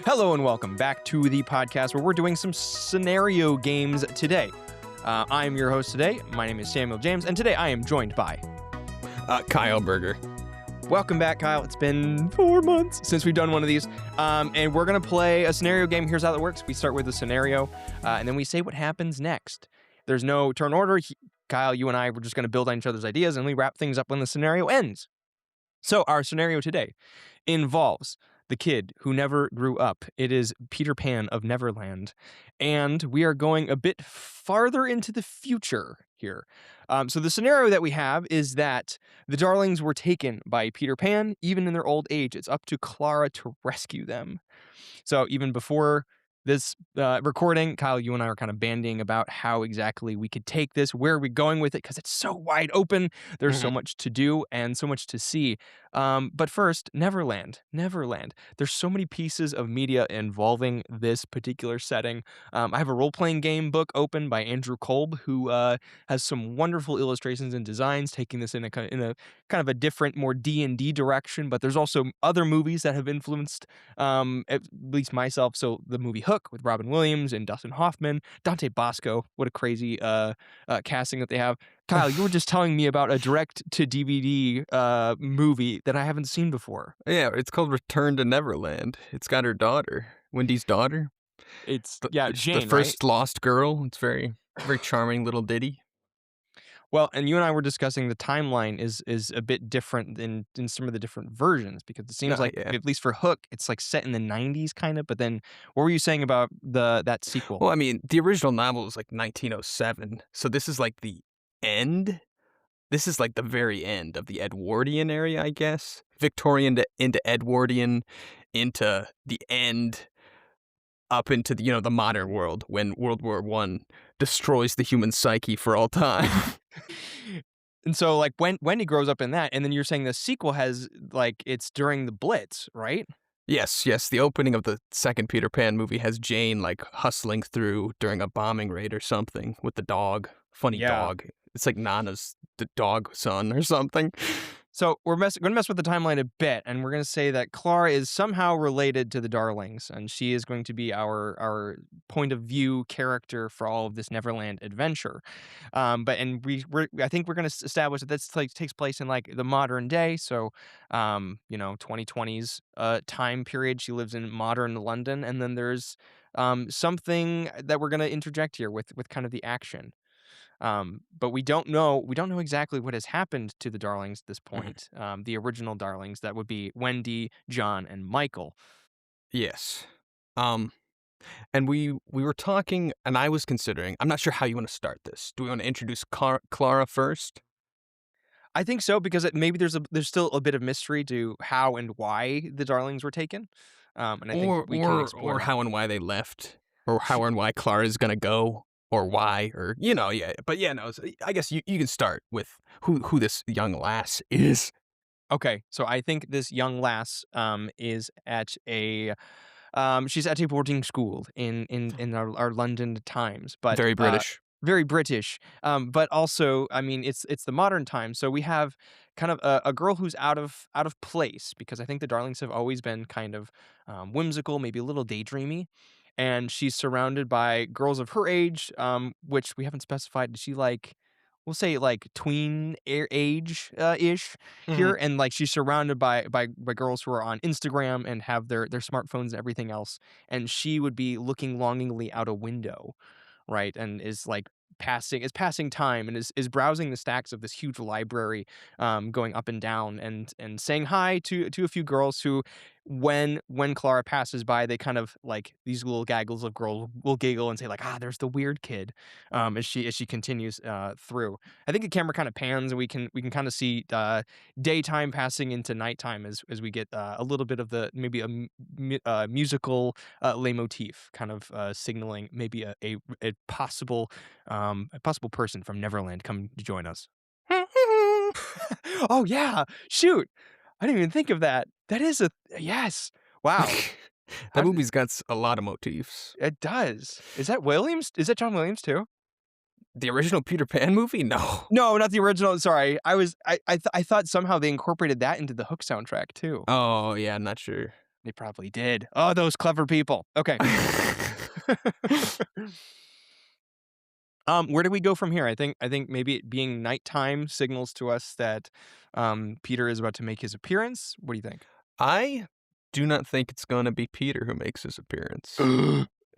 Hello and welcome back to the podcast where we're doing some scenario games today. I am your host today. My name is Samuel James, and today I am joined by Kyle Berger. Welcome back, Kyle. It's been 4 months since we've done one of these, and we're going to play a scenario game. Here's how it works. We start with a scenario, and then we say what happens next. There's no turn order. Kyle, you and I, we're just going to build on each other's ideas, and we wrap things up when the scenario ends. So our scenario today involves the kid who never grew up. It is Peter Pan of Neverland, and we are going a bit farther into the future here. So the scenario that we have is that the Darlings were taken by Peter Pan, even in their old age. It's up to Clara to rescue them. So even before this recording, Kyle, you and I are kind of bandying about how exactly we could take this, where are we going with it, because it's so wide open. There's so much to do and so much to see. But first, Neverland. There's so many pieces of media involving this particular setting. I have a role-playing game book open by Andrew Kolb, who has some wonderful illustrations and designs, taking this in a kind of a different, more D&D direction. But there's also other movies that have influenced at least myself. So the movie Hook with Robin Williams and Dustin Hoffman, Dante Bosco. What a crazy casting that they have. Kyle, you were just telling me about a direct-to-DVD movie that I haven't seen before. Yeah, it's called Return to Neverland. It's got her daughter, Wendy's daughter. It's It's Jane, the first right? lost girl. It's very charming little ditty. Well, and you and I were discussing the timeline is a bit different in some of the different versions, because it seems like, Yeah. at least for Hook, it's like set in the 90s kind of. But then what were you saying about that sequel? Well, I mean, the original novel was like 1907, so this is like the end. This is like the very end of the Edwardian area, I guess. Victorian into Edwardian, into the end, up into the modern world when World War I destroys the human psyche for all time. And so, like, when Wendy grows up in that, and then you're saying the sequel has, like, it's during the Blitz, right? Yes. The opening of the second Peter Pan movie has Jane, like, hustling through during a bombing raid or something with the dog. Funny dog. It's like Nana's the dog son or something. So we're going to mess with the timeline a bit, and we're going to say that Clara is somehow related to the Darlings, and she is going to be our point of view character for all of this Neverland adventure. I think we're going to establish that this takes place in like the modern day, so 2020s time period. She lives in modern London, and then there's something that we're going to interject here with kind of the action. But we don't know exactly what has happened to the Darlings at this point. The original Darlings, that would be Wendy, John, and Michael. Yes. And we were talking, and I was considering, I'm not sure how you want to start this. Do we want to introduce Clara first? I think so, because maybe there's still a bit of mystery to how and why the Darlings were taken. And I think we can explore or that. how and why they left, or how and why Clara is gonna go, or why, or yeah. But yeah, no. I guess you can start with who this young lass is. Okay, so I think this young lass is at a she's at a boarding school in our London Times, but Very British. very British. But also, I mean, it's the modern time, so we have kind of a girl who's out of place, because I think the Darlings have always been kind of whimsical, maybe a little daydreamy, and she's surrounded by girls of her age, which we haven't specified. Is she like? We'll say like tween age ish here, and like she's surrounded by girls who are on Instagram and have their smartphones and everything else, and she would be looking longingly out a window, right, and is like passing time, and is browsing the stacks of this huge library, going up and down, and saying hi to a few girls who, when Clara passes by, they kind of like, these little gaggles of girls will giggle and say like, there's the weird kid, as she continues through. I think the camera kind of pans, and we can kind of see daytime passing into nighttime as we get a little bit of the maybe a musical leitmotif, kind of signaling maybe a possible person from Neverland come to join us. Oh yeah, shoot! I didn't even think of that. That is yes. Wow. That movie's got a lot of motifs. It does. Is that Williams? Is that John Williams too? The original Peter Pan movie? No. No, not the original. Sorry, I thought somehow they incorporated that into the Hook soundtrack too. Oh yeah, I'm not sure. They probably did. Oh, those clever people. Okay. Where do we go from here? I think maybe it being nighttime signals to us that Peter is about to make his appearance. What do you think? I do not think it's going to be Peter who makes his appearance.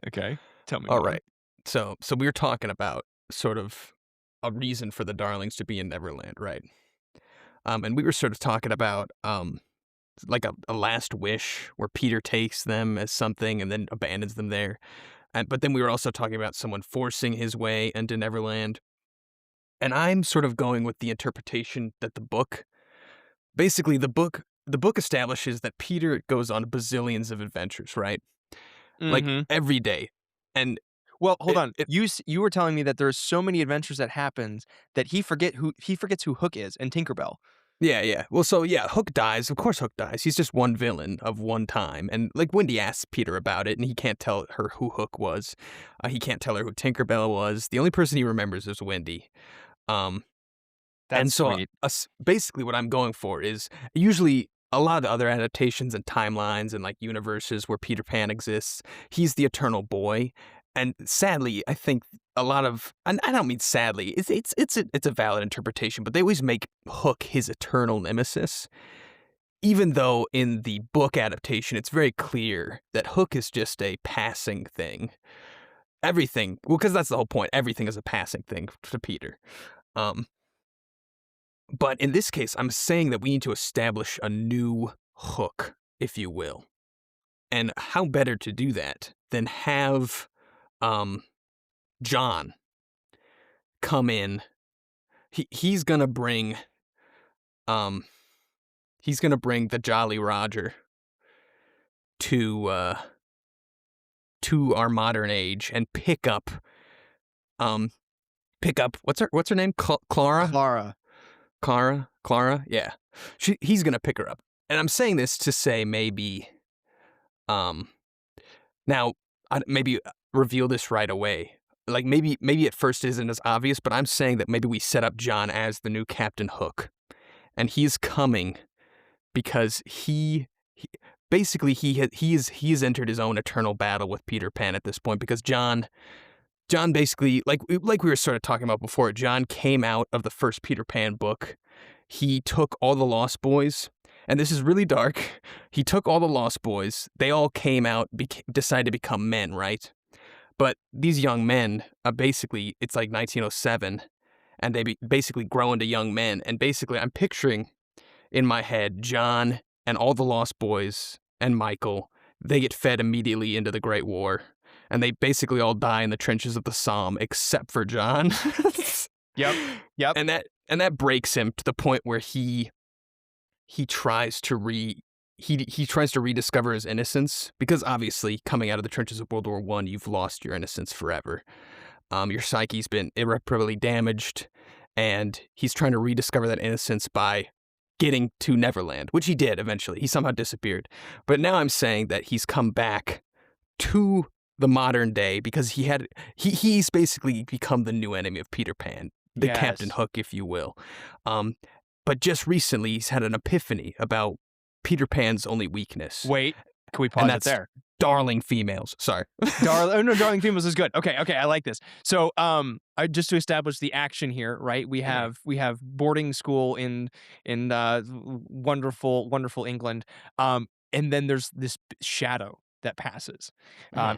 Okay. Tell me All more. right. So we were talking about sort of a reason for the Darlings to be in Neverland, right? And we were sort of talking about like a last wish where Peter takes them as something and then abandons them there. But then we were also talking about someone forcing his way into Neverland. And I'm sort of going with the interpretation that basically the book establishes that Peter goes on bazillions of adventures, right? Like Mm-hmm. every day. And Well, hold on. it You were telling me that there's so many adventures that happens that he forgets who Hook is and Tinkerbell. Yeah, yeah. Well, so yeah, Hook dies. Of course Hook dies. He's just one villain of one time. And like Wendy asks Peter about it, and he can't tell her who Hook was. He can't tell her who Tinkerbell was. The only person he remembers is Wendy. Um, and That's so sweet. basically what I'm going for is usually a lot of the other adaptations and timelines and like universes where Peter Pan exists, he's the eternal boy. And sadly, I think a lot of, and I don't mean sadly, it's a valid interpretation, but they always make Hook his eternal nemesis. Even though in the book adaptation, it's very clear that Hook is just a passing thing. Everything, well, because that's the whole point. Everything is a passing thing to Peter. Um, But in this case, I'm saying that we need to establish a new Hook, if you will. And how better to do that than have John come in. He's gonna bring um the Jolly Roger to our modern age and pick up what's her name? Clara? Clara. Clara? Yeah. He's gonna pick her up. And I'm saying this to say maybe now maybe reveal this right away. Like maybe at first it isn't as obvious, but I'm saying that maybe we set up John as the new Captain Hook. And he's coming because he basically he has entered his own eternal battle with Peter Pan at this point because John basically, like we were sort of talking about before, John came out of the first Peter Pan book. He took all the Lost Boys, and this is really dark. He took all the Lost Boys. They all came out, decided to become men, right? But these young men, basically, it's like 1907, and they basically grow into young men. And basically, I'm picturing in my head John and all the Lost Boys and Michael. They get fed immediately into the Great War. And they basically all die in the trenches of the Somme, except for John. Yep. And that breaks him to the point where he tries to rediscover his innocence, because obviously coming out of the trenches of World War I, you've lost your innocence forever. Your psyche's been irreparably damaged, and he's trying to rediscover that innocence by getting to Neverland, which he did eventually. He somehow disappeared. But now I'm saying that he's come back to the modern day because he's basically become the new enemy of Peter Pan, the Yes. Captain Hook, if you will. But just recently he's had an epiphany about Peter Pan's only weakness. Wait, can we and pause it that's there? darling females. Sorry. Darling females is good. Okay, I like this. So, just to establish the action here, right? We have boarding school in wonderful England, and then there's this shadow that passes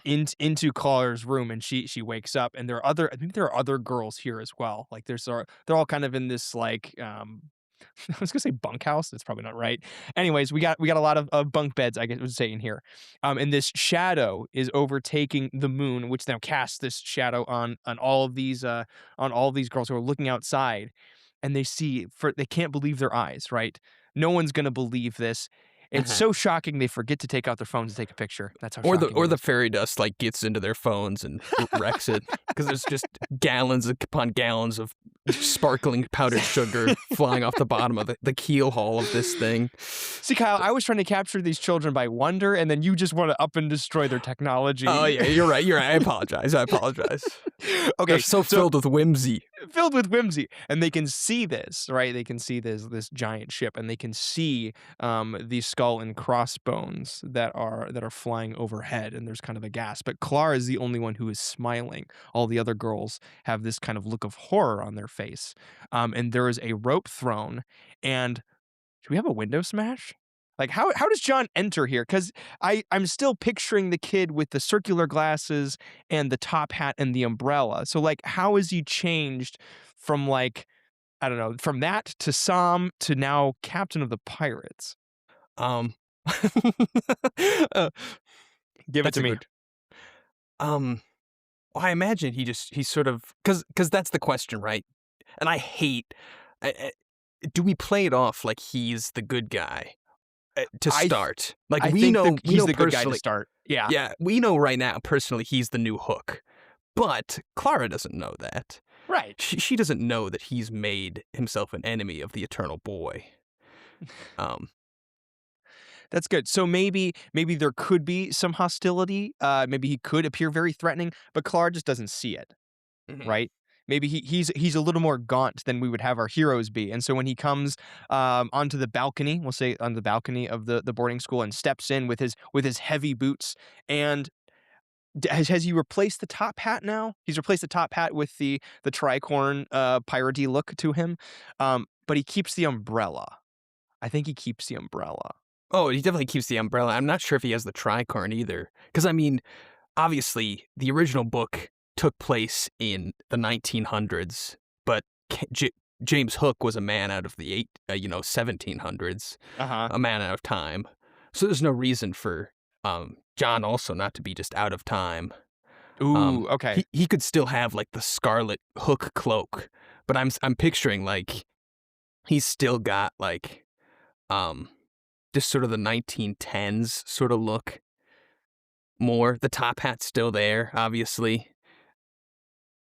into Clara's room, and she wakes up, and I think there are other girls here as well. Like they're all kind of in this like I was gonna say bunkhouse. That's probably not right. Anyways, we got a lot of bunk beds, I guess I would say, in here. And this shadow is overtaking the moon, which now casts this shadow on all of these girls who are looking outside, and they can't believe their eyes. Right? No one's gonna believe this. It's so shocking they forget to take out their phones and take a picture. That's how shocking it the is. fairy dust like gets into their phones and wrecks it because there's just gallons upon gallons of sparkling powdered sugar flying off the bottom of the keel hull of this thing. See, Kyle, I was trying to capture these children by wonder, and then you just want to up and destroy their technology. Oh yeah, you're right. I apologize. Okay, They're so filled with whimsy. filled with whimsy, and they can see this, right? They can see this giant ship, and they can see the skull and crossbones that are flying overhead, and there's kind of a gasp. But Clara is the only one who is smiling. All the other girls have this kind of look of horror on their face, and there is a rope thrown, and do we have a window smash? Like how does John enter here? Because I'm still picturing the kid with the circular glasses and the top hat and the umbrella. So like how is he changed from like I don't know, from that to Sam to now captain of the pirates? Um, uh, Give it that's to a me. good. Um, well, I imagine he's sort of because that's the question, right? And I hate. I, do we play it off like he's the good guy to I th- start? Like I we think know, we he's know the good guy to personally. start. Yeah. Yeah, we know right now personally he's the new Hook, but Clara doesn't know that. Right. She doesn't know that he's made himself an enemy of the Eternal Boy. Um, That's good. So maybe there could be some hostility. Maybe he could appear very threatening, but Clara just doesn't see it. mhm. Right? Maybe he's a little more gaunt than we would have our heroes be, and so when he comes onto the balcony, we'll say on the balcony of the boarding school, and steps in with his heavy boots, and has he replaced the top hat now? He's replaced the top hat with the tricorn piratey look to him, but he keeps the umbrella. I think he keeps the umbrella. Oh, he definitely keeps the umbrella. I'm not sure if he has the tricorn either, because I mean, obviously, the original book took place in the 1900s, but James Hook was a man out of the 1700s, Uh huh. a man out of time. So there's no reason for John also not to be just out of time. Ooh. Okay. He could still have like the scarlet Hook cloak, but I'm picturing like he's still got like um just sort of the 1910s sort of look more. The top hat's still there, obviously.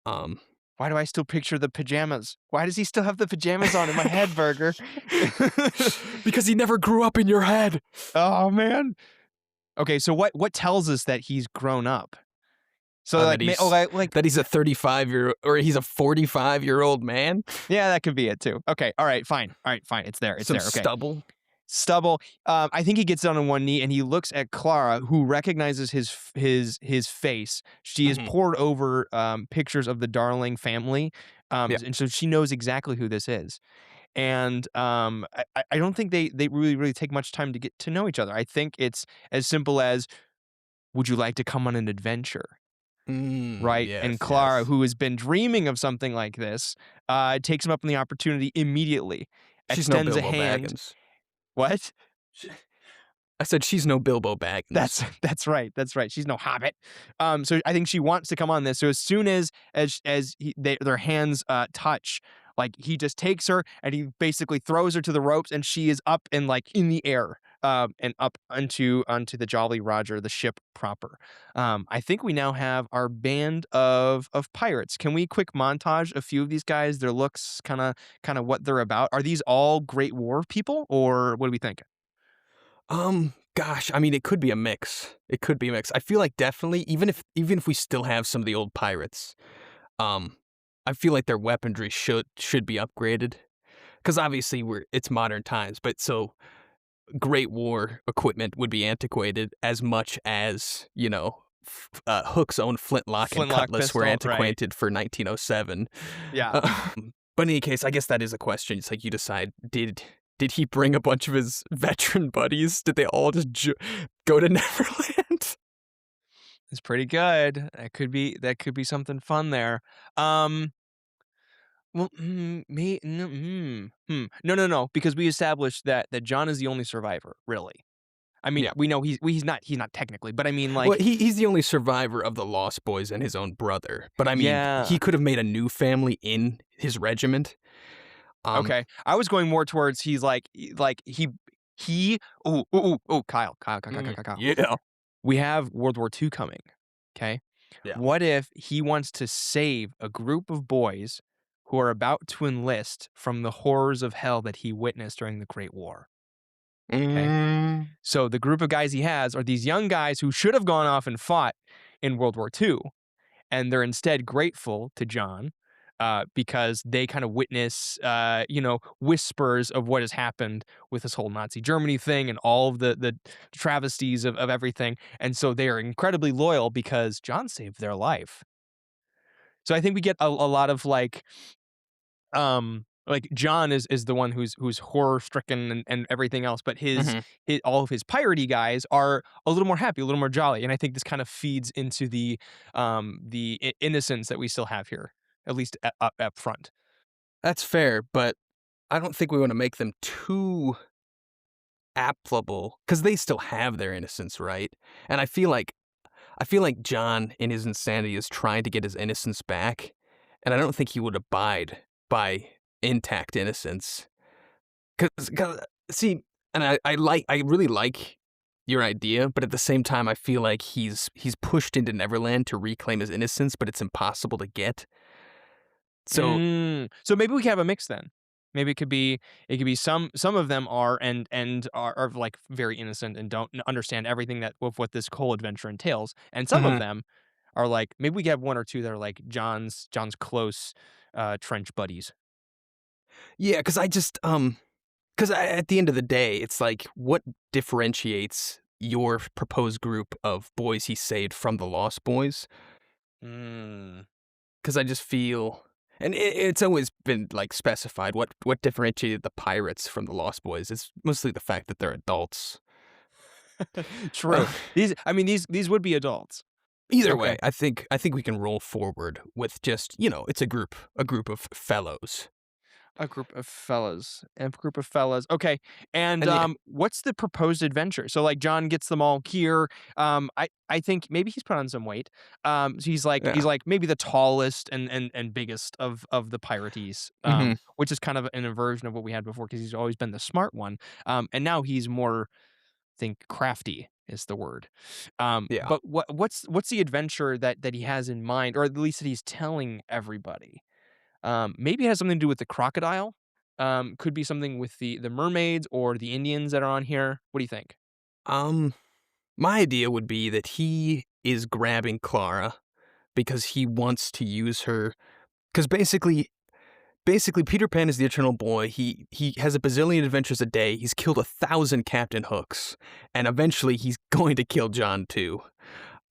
Um, Why do I still picture the pajamas? Why does he still have the pajamas on in my head, Burger? because he never grew up in your head. Oh man. Okay, so what tells us that he's grown up? So That he's like that he's a 35-year or he's a 45-year-old man. yeah, that could be it too. Okay, all right, fine. All right, fine. It's there. It's Some there. Okay. stubble. Stubble. I think he gets down on one knee and he looks at Clara, who recognizes his face. She has Mhm. poured over pictures of the Darling family, Yeah. and so she knows exactly who this is. And I don't think they really take much time to get to know each other. I think it's as simple as, "Would you like to come on an adventure?" Right? And Yes, Clara, yes. who has been dreaming of something like this, takes him up on the opportunity immediately, She's no extends a Bilbo hand. Baggins. What? Sh- I said she's no Bilbo Baggins. That's right. That's right. She's no hobbit. So I think she wants to come on this. So as soon as their hands touch, like he just takes her and he basically throws her to the ropes, and she is up and like in the air, and up onto the Jolly Roger, the ship proper. I think we now have our band of pirates. Can we quick montage a few of these guys? Their looks, kind of what they're about. Are these all Great War people, or what do we think? Gosh, I mean, it could be a mix. It could be a mix. I feel like definitely, even if we still have some of the old pirates, um, I feel like their weaponry should be upgraded. Because obviously it's modern times, but so Great War equipment would be antiquated as much as Hook's own flintlock and Flintlock cutlass were pistol, right? antiquated for 1907. Yeah. But in any case, I guess that is a question. It's like you decide did he bring a bunch of his veteran buddies? Did they all just go to Neverland? It's pretty good. That could be something fun there. Um, well, me, no, no, because we established that John is the only survivor, really. I mean, Yeah. we know he's not technically, but I mean, Well, like, he's the only survivor of the Lost Boys and his own brother. But I mean, yeah, he could have made a new family in his regiment. Um, okay. I was going more towards he's like he. Oh, Kyle. yeah. We have World War II coming. Okay. Yeah. What if he wants to save a group of boys who are about to enlist from the horrors of hell that he witnessed during the Great War? Okay. Mm, So the group of guys he has are these young guys who should have gone off and fought in World War II, and they're instead grateful to John because they kind of witness, whispers of what has happened with this whole Nazi Germany thing and all of the travesties of everything. And so they are incredibly loyal because John saved their life. So I think we get a lot of like John is the one who's horror stricken and everything else, but Mhm. his all of his piratey guys are a little more happy, a little more jolly, and I think this kind of feeds into the innocence that we still have here, at least up front. That's fair, but I don't think we wanna make them too applicable because they still have their innocence, right? And I feel like John, in his insanity, is trying to get his innocence back, and I don't think he would abide by intact innocence. Because see, and I really like your idea, but at the same time, I feel like he's pushed into Neverland to reclaim his innocence, but it's impossible to get. So, So maybe we can have a mix then. Maybe it could be some of them are and are like very innocent and don't understand everything that of what this whole adventure entails, and some of mhm. them are like maybe we can have one or two that are like John's close trench buddies. Yeah, because I just, 'cause at the end of the day, it's like, what differentiates your proposed group of boys he saved from the Lost Boys? Mm. Because I just feel, and it's always been, like, specified what differentiated the pirates from the Lost Boys. It's mostly the fact that they're adults. True. These would be adults. Either way, Okay. I think we can roll forward with just, it's a group of fellows. A group of fellas. Okay. And And yeah, what's the proposed adventure? So like John gets them all here. I think maybe he's put on some weight. So he's yeah. like maybe the tallest and biggest of the pirates. Mhm. Which is kind of an inversion of what we had before because he's always been the smart one. And now he's more think crafty is the word. Yeah. But what's the adventure that he has in mind, or at least that he's telling everybody? Maybe it has something to do with the crocodile. Could be something with the mermaids or the Indians that are on here. What do you think? Um, my idea would be that he is grabbing Clara because he wants to use her. Because basically, Peter Pan is the eternal boy. He has a bazillion adventures a day. He's killed 1,000 Captain Hooks, and eventually he's going to kill John too.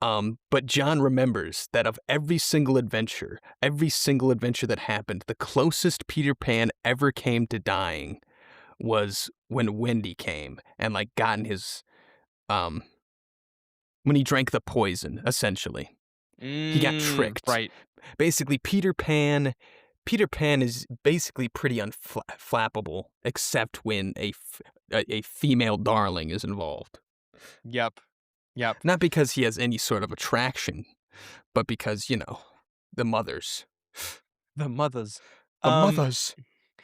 But John remembers that of every single adventure that happened, the closest Peter Pan ever came to dying was when Wendy came and like gotten his um when he drank the poison. Essentially, he got tricked. Right. Basically, Peter Pan is basically pretty unflappable, except when a female darling is involved. Yep. Yep. Not because he has any sort of attraction, but because, the mothers. The mothers. The Um. mothers.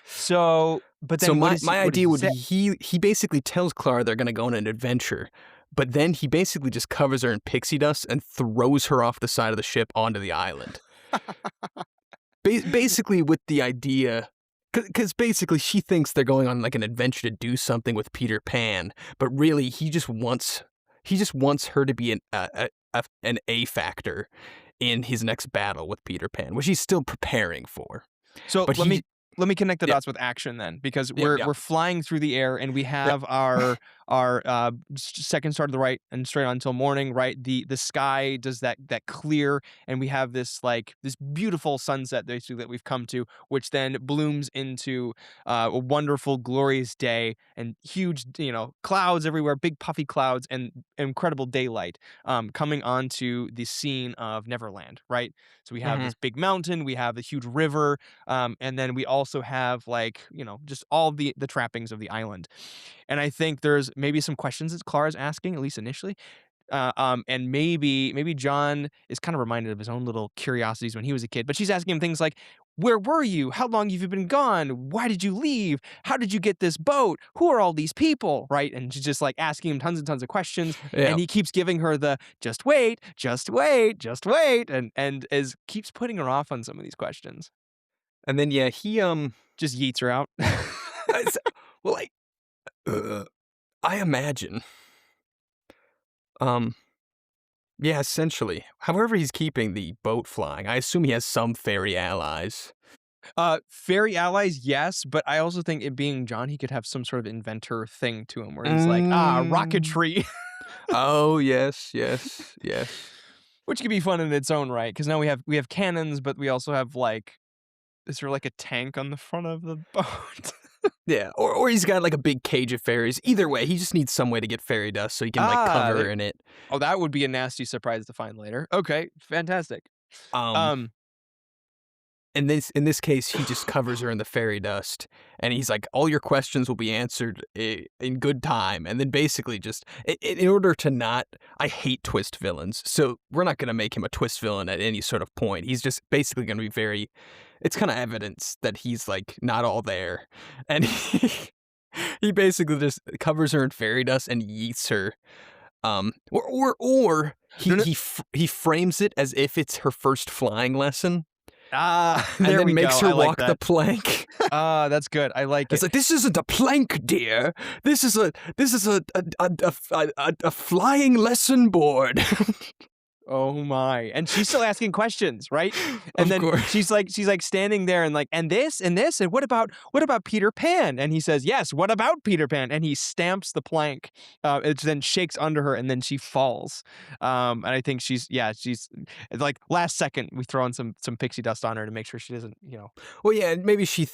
But So then my what does idea he would say? be he basically tells Clara they're gonna go on an adventure, but then he basically just covers her in pixie dust and throws her off the side of the ship onto the island. Basically with the idea, because basically she thinks they're going on like an adventure to do something with Peter Pan, but really he just wants her to be an A factor in his next battle with Peter Pan, which he's still preparing for. So But he, let me connect the yeah, dots with action then, because yeah, we're yeah, we're flying through the air and we yeah. have our second star to the right and straight on until morning. Right, the sky does that clear, and we have this beautiful sunset basically that we've come to, which then blooms into a wonderful, glorious day and huge clouds everywhere, big puffy clouds and incredible daylight coming onto the scene of Neverland. Right, so we have Mhm. this big mountain, we have a huge river, and then we also have just all the trappings of the island. And I think there's maybe some questions that Clara's asking, at least initially. And maybe John is kind of reminded of his own little curiosities when he was a kid. But she's asking him things like, "Where were you? How long have you been gone? Why did you leave? How did you get this boat? Who are all these people?" Right? And she's just like asking him tons and tons of questions. Yeah. And he keeps giving her the "just wait, just wait, just wait," and is keeps putting her off on some of these questions. And then yeah, he Just yeets her out. it's, well, uh, I imagine um Yeah, essentially. However, he's keeping the boat flying. I assume he has some fairy allies. Fairy allies, yes, but I also think it being John, he could have some sort of inventor thing to him where he's like, Mm. rocketry, Oh, yes, yes, yes. which could be fun in its own right. Because now we have cannons, but we also have like, is there like a tank on the front of the boat? Yeah, or he's got like a big cage of fairies. Either way, he just needs some way to get fairy dust so he can like ah, cover there, in it. oh, that would be a nasty surprise to find later. Okay, fantastic. Um, Um, in this case, he just covers her in the fairy dust, and he's like, "All your questions will be answered in good time." And then basically, just in order to not, I hate twist villains, so we're not gonna make him a twist villain at any sort of point. He's just basically gonna be very. It's kind of evidence that he's like not all there, and he basically just covers her in fairy dust and yeets her. Or no, no, he frames it as if it's her first flying lesson and there then we makes go. her I like walk the that. plank. That's good. I like It's it. like this isn't a plank, dear. This is a flying lesson board. Oh my. And she's still asking questions, right? And Of then course. she's like standing there and like, and this and this and what about Peter Pan? And he says, "Yes, what about Peter Pan?" And he stamps the plank. It then shakes under her and then she falls. And I think she's like last second we throw in some pixie dust on her to make sure she doesn't. Well, yeah, and maybe she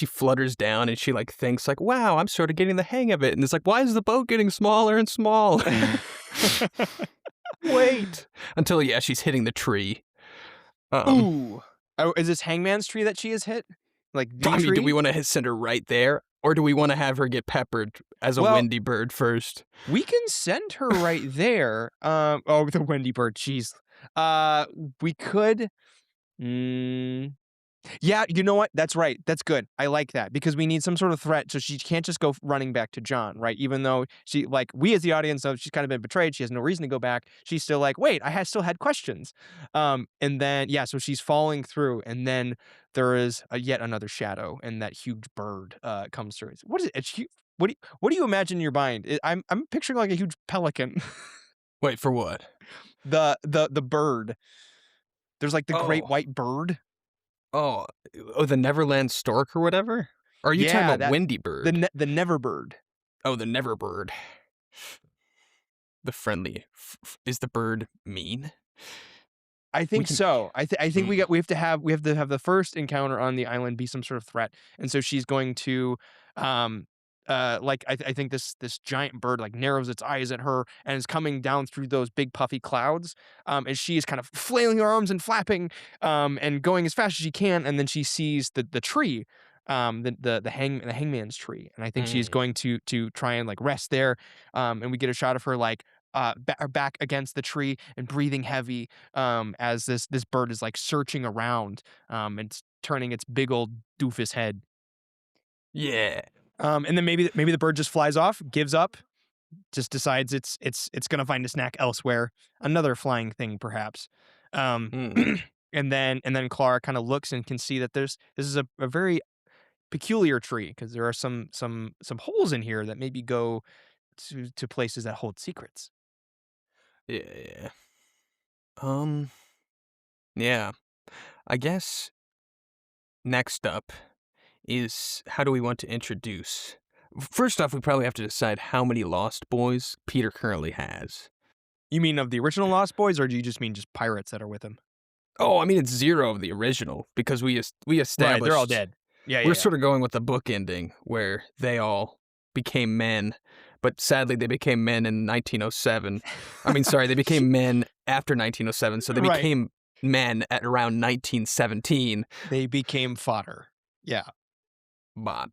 flutters down and she like thinks like, "Wow, I'm sort of getting the hang of it." And it's like, "Why is the boat getting smaller and smaller?" Wait until she's hitting the tree. Um, Ooh. Oh, is this Hangman's tree that she has hit? Like the I mean, do we tree? want to send her right there, or do we want to have her get peppered as a Well, Wendy bird first? we can send her right there. Oh, the Wendy bird. Jeez. Uh, we could. Mm, yeah, you know what? That's right. That's good. I like that because we need some sort of threat, so she can't just go running back to John, right? Even though she, like, we as the audience know she's kind of been betrayed. She has no reason to go back. She's still like, wait, still had questions. And then yeah, so she's falling through, and then there is yet another shadow, and that huge bird comes through. What is it? What do you imagine in your mind? I'm picturing like a huge pelican. Wait for what? The bird. There's like the great Oh, white bird. oh, the Neverland stork or whatever. Or are you talking Yeah, about that Wendy the bird? ne- the never bird. Oh, the never bird. The friendly. Is the bird mean? I We think can. so. I think Mm, we have to have the first encounter on the island be some sort of threat, and so she's going to, um, like I think this giant bird like narrows its eyes at her and is coming down through those big puffy clouds, and she is kind of flailing her arms and flapping, and going as fast as she can, and then she sees the tree, the hangman's tree, and I think she's mm. going to try and like rest there, and we get a shot of her like back against the tree and breathing heavy as this bird is like searching around and turning its big old doofus head. Yeah. And then maybe the bird just flies off, gives up, just decides it's gonna find a snack elsewhere, another flying thing perhaps. Um, Mm. and then Clara kind of looks and can see that this is a very peculiar tree because there are some holes in here that maybe go to places that hold secrets. Yeah. Yeah. Um. Yeah. I guess next up is how do we want to introduce? First off, we probably have to decide how many Lost Boys Peter currently has. You mean of the original Lost Boys, or do you just mean just pirates that are with him? Oh, I mean it's zero of the original because we Right, they're all established dead. Yeah, yeah, we're yeah. sort of going with the book ending where they all became men, but sadly they became men in 1907. I mean, sorry, they became men after 1907, so they Right. became men at around 1917. They became fodder. Yeah. But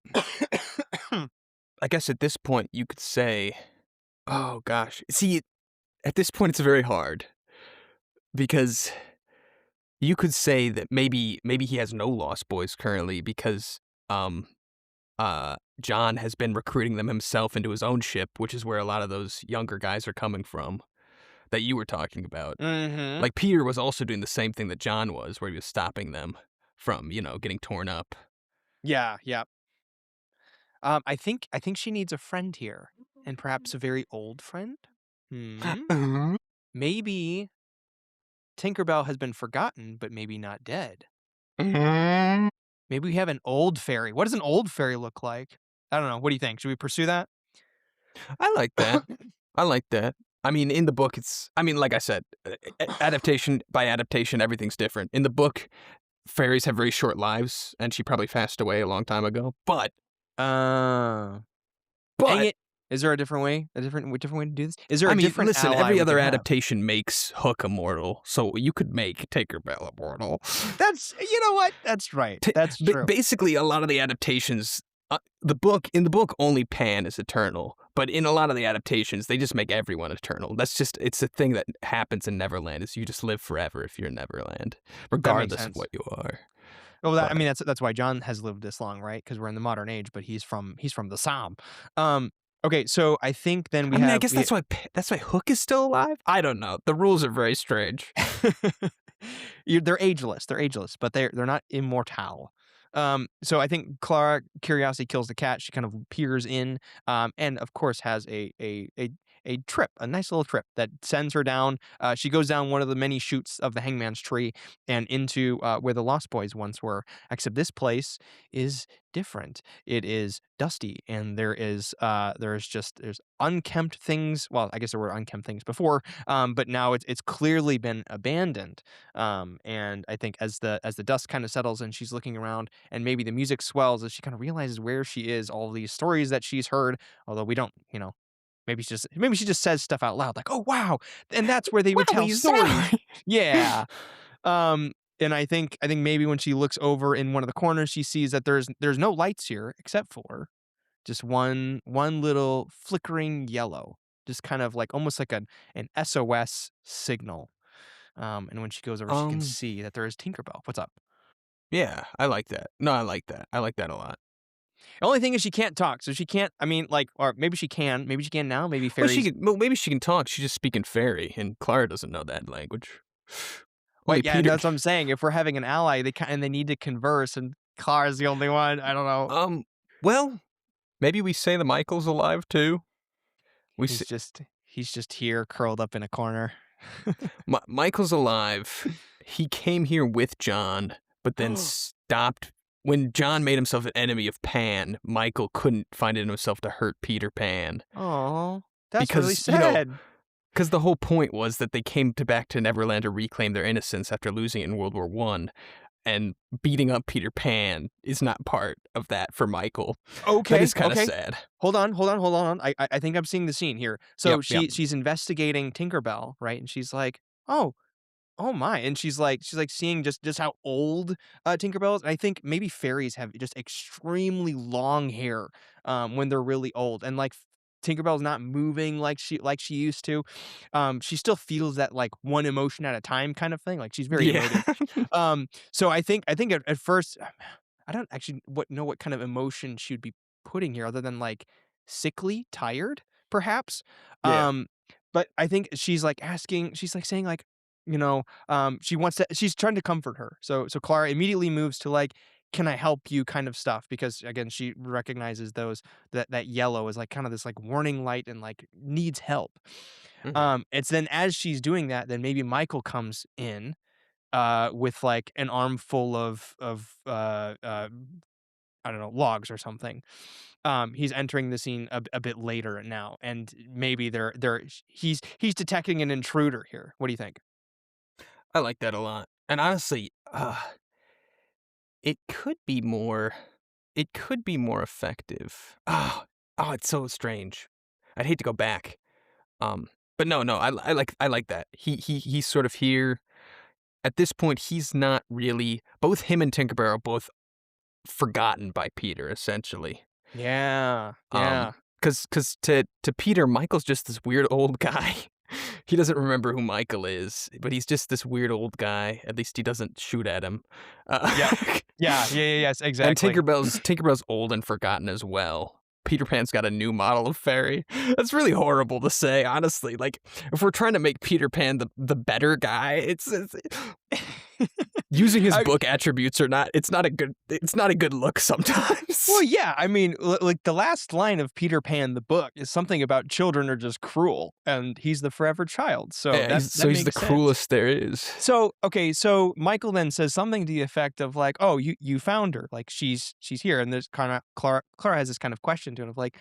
I guess at this point you could say, oh gosh, see, at this point it's very hard because you could say that maybe he has no Lost Boys currently because um John has been recruiting them himself into his own ship, which is where a lot of those younger guys are coming from that you were talking about. Mhm. Like Peter was also doing the same thing that John was, where he was stopping them from, getting torn up. Yeah, yeah. I think she needs a friend here, and perhaps a very old friend? Hmm? maybe Tinkerbell has been forgotten, but maybe not dead. Maybe we have an old fairy. What does an old fairy look like? I don't know. What do you think? Should we pursue that? I like that. I like that. I mean, in the book, like I said, adaptation by adaptation, everything's different. In the book, fairies have very short lives, and she probably passed away a long time ago. But, Uh, Dang but, it. Is there a different way? A different way to do this? Is there I a mean, different listen, ally every we other can have? adaptation makes Hook immortal, so you could make Tinkerbell immortal. You know what? That's right. That's true. Basically, a lot of the adaptations, in the book, only Pan is eternal. But in a lot of the adaptations, they just make everyone eternal. It's a thing that happens in Neverland. Is you just live forever if you're in Neverland, That makes regardless of sense. what you are. Well, But that's why John has lived this long, right? Because we're in the modern age, but he's from the Somme. Um, okay, so I think then I mean, I guess that's why Hook is still alive. I don't know. The rules are very strange. They're ageless. They're ageless, but they're not immortal. So I think Clara Curiosity kills the cat. She kind of peers in, and of course has a trip, a nice little trip that sends her down. She goes down one of the many chutes of the Hangman's Tree and into where the Lost Boys once were. Except this place is different. It is dusty, and there's unkempt things. Well, I guess there were unkempt things before, but now it's clearly been abandoned. And I think as the dust kind of settles and she's looking around and maybe the music swells as she kind of realizes where she is, all these stories that she's heard, although we don't, maybe she just says stuff out loud like, "Oh wow," and that's where they would tell Wowie stories. zowie. Yeah. And I think maybe when she looks over in one of the corners, she sees that there's no lights here except for just one little flickering yellow, just kind of like almost like an SOS signal. And when she goes over, she can Um, see that there is Tinkerbell. What's up? yeah, I like that. No, I like that. I like that a lot. The only thing is she can't talk, so she can't. I mean, like, or maybe she can. Maybe she can now. Maybe fairies. Maybe she can talk. She's just speaking fairy, and Clara doesn't know that language. Only Wait, yeah, Peter. that's what I'm saying. If we're having an ally, and they need to converse, and Clara's the only one. I don't know. Well, maybe we say the Michael's alive too. We He's say, just here, curled up in a corner. Michael's alive. He came here with John, but then stopped. When John made himself an enemy of Pan, Michael couldn't find it in himself to hurt Peter Pan. Oh, that's Because, really sad. Because the whole point was that they came back to Neverland to reclaim their innocence after losing it in World War I, and beating up Peter Pan is not part of that for Michael. Okay, That is kind of okay. sad. Hold on. I think I'm seeing the scene here. So Yep. she's investigating Tinkerbell, right? And she's like, oh my, and she's like seeing just how old Tinkerbell is. And I think maybe fairies have just extremely long hair when they're really old, and like Tinkerbell's not moving like she used to. She still feels that like one emotion at a time kind of thing. Like she's very Yeah. emotive. So I think at first I don't actually know what kind of emotion she would be putting here other than like sickly, tired, perhaps. Yeah. Um, but I think she's like saying like, she's trying to comfort her. So Clara immediately moves to like, can I help you kind of stuff, because again she recognizes that yellow is like kind of this like warning light and like needs help. Mhm. It's then as she's doing that, then maybe Michael comes in with like an armful of I don't know, logs or something. He's entering the scene a bit later now, and maybe he's detecting an intruder here. What do you think? I like that a lot. And honestly, it could be more. It could be more effective. It's so strange. I'd hate to go back. Um, but no, I like that. He's sort of here. At this point, he's not really. Both him and Tinkerbell are both forgotten by Peter, essentially. Yeah, Um, yeah, because to Peter, Michael's just this weird old guy. He doesn't remember who Michael is, but he's just this weird old guy. At least he doesn't shoot at him. yep, yes, And exactly. Tinkerbell's old and forgotten as well. Peter Pan's got a new model of fairy. That's really horrible to say, honestly. Like, if we're trying to make Peter Pan the better guy, it's using his book attributes or not, it's not a good look sometimes. Well, yeah, I mean, like the last line of Peter Pan the book is something about children are just cruel, and he's the forever child. So Yeah, that he's the makes sense. cruelest there is. So okay, so Michael then says something to the effect of like, "Oh, you found her, like she's here," and there's kind of Clara has this kind of question to him of like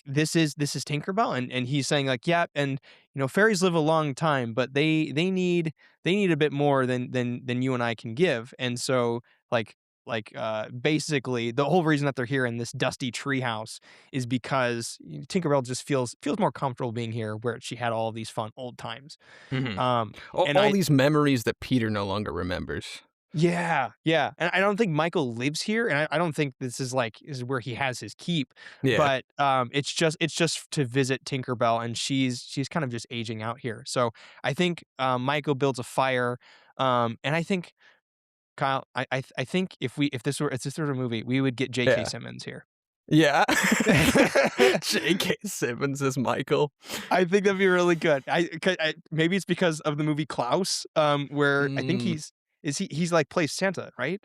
this is Tinkerbell, and he's saying like, yeah, and fairies live a long time, but they need a bit more than you and I can give, and so basically the whole reason that they're here in this dusty treehouse is because Tinkerbell just feels more comfortable being here where she had all of these fun old times. Mhm. um and All I these memories that Peter no longer remembers. Yeah, yeah, and I don't think Michael lives here, and I don't think this is where he has his keep, Yeah. but, it's just to visit Tinkerbell, and she's kind of just aging out here, so I think, Michael builds a fire, and I think, Kyle, I think if this were a movie, we would get J.K. Yeah. Simmons here. Yeah. J.K. Simmons as Michael. I think that'd be really good. Maybe it's because of the movie Klaus, where I think Mm, he's like plays Santa, right?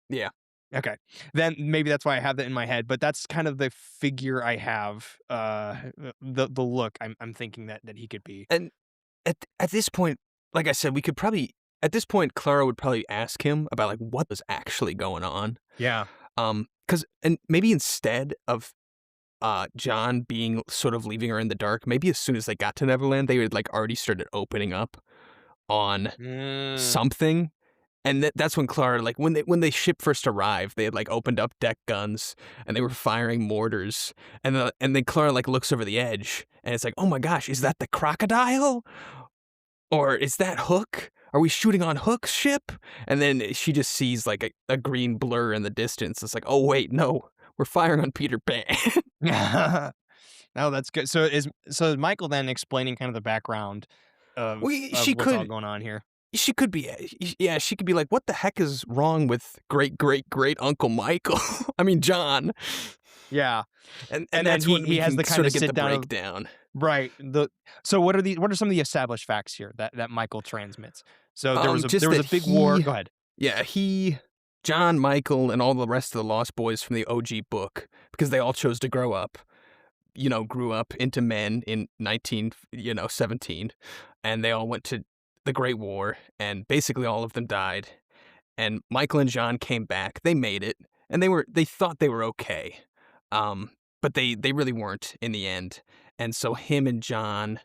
yeah. Okay. Then maybe that's why I have that in my head, but that's kind of the figure I have, the look I'm thinking that he could be. And at this point, like I said, we could probably at this point, Clara would probably ask him about like what was actually going on. Yeah. Because and maybe instead of John being sort of leaving her in the dark, maybe as soon as they got to Neverland, they would like already started opening up on Mm. something. And that's when Clara, like when the ship first arrived, they had like opened up deck guns and they were firing mortars. And then Clara like looks over the edge and it's like, oh my gosh, is that the crocodile? Or is that Hook? Are we shooting on Hook's ship? And then she just sees like a green blur in the distance. It's like, oh wait, no, we're firing on Peter Pan. No, that's good. So is Michael then explaining kind of the background of we of she what's all could going on here? she could be yeah, she could be like, what the heck is wrong with great Uncle Michael? I mean John. Yeah. And And then that's when he we has can the kind sort of of get the sit down of breakdown. right. So what are some of the established facts here that Michael transmits? So there was a Just there was that a big war. he Go ahead. Yeah, John, Michael, and all the rest of the Lost Boys from the OG book, because they all chose to grow up, grew up into men in 1917, and they all went to the Great War, and basically all of them died. And Michael and John came back. They made it, and they thought they were okay, um, but they really weren't in the end. And so him and John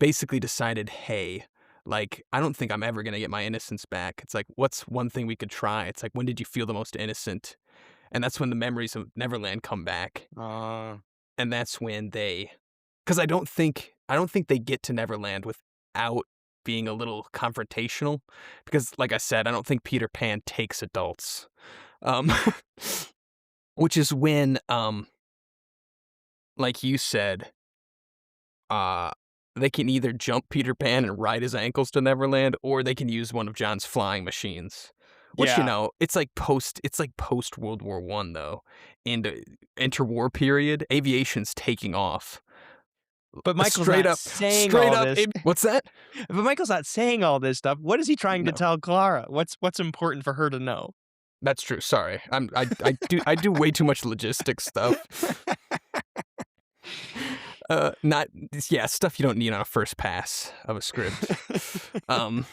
basically decided, hey, like I don't think I'm ever gonna get my innocence back. It's like, what's one thing we could try? It's like, when did you feel the most innocent? And that's when the memories of Neverland come back, Uh, and that's when because I don't think they get to Neverland without being a little confrontational, because like I said, I don't think Peter Pan takes adults, um, which is when like you said, uh, they can either jump Peter Pan and ride his ankles to Neverland, or they can use one of John's flying machines. Which yeah. it's like post World War One though, into interwar period, aviation's taking off. But Michael's Straight not up, saying straight all up. this. What's that? But Michael's not saying all this stuff. What is he trying to No, tell Clara? What's important for her to know? that's true. Sorry, I do way too much logistics stuff. Not yeah, stuff you don't need on a first pass of a script. Um,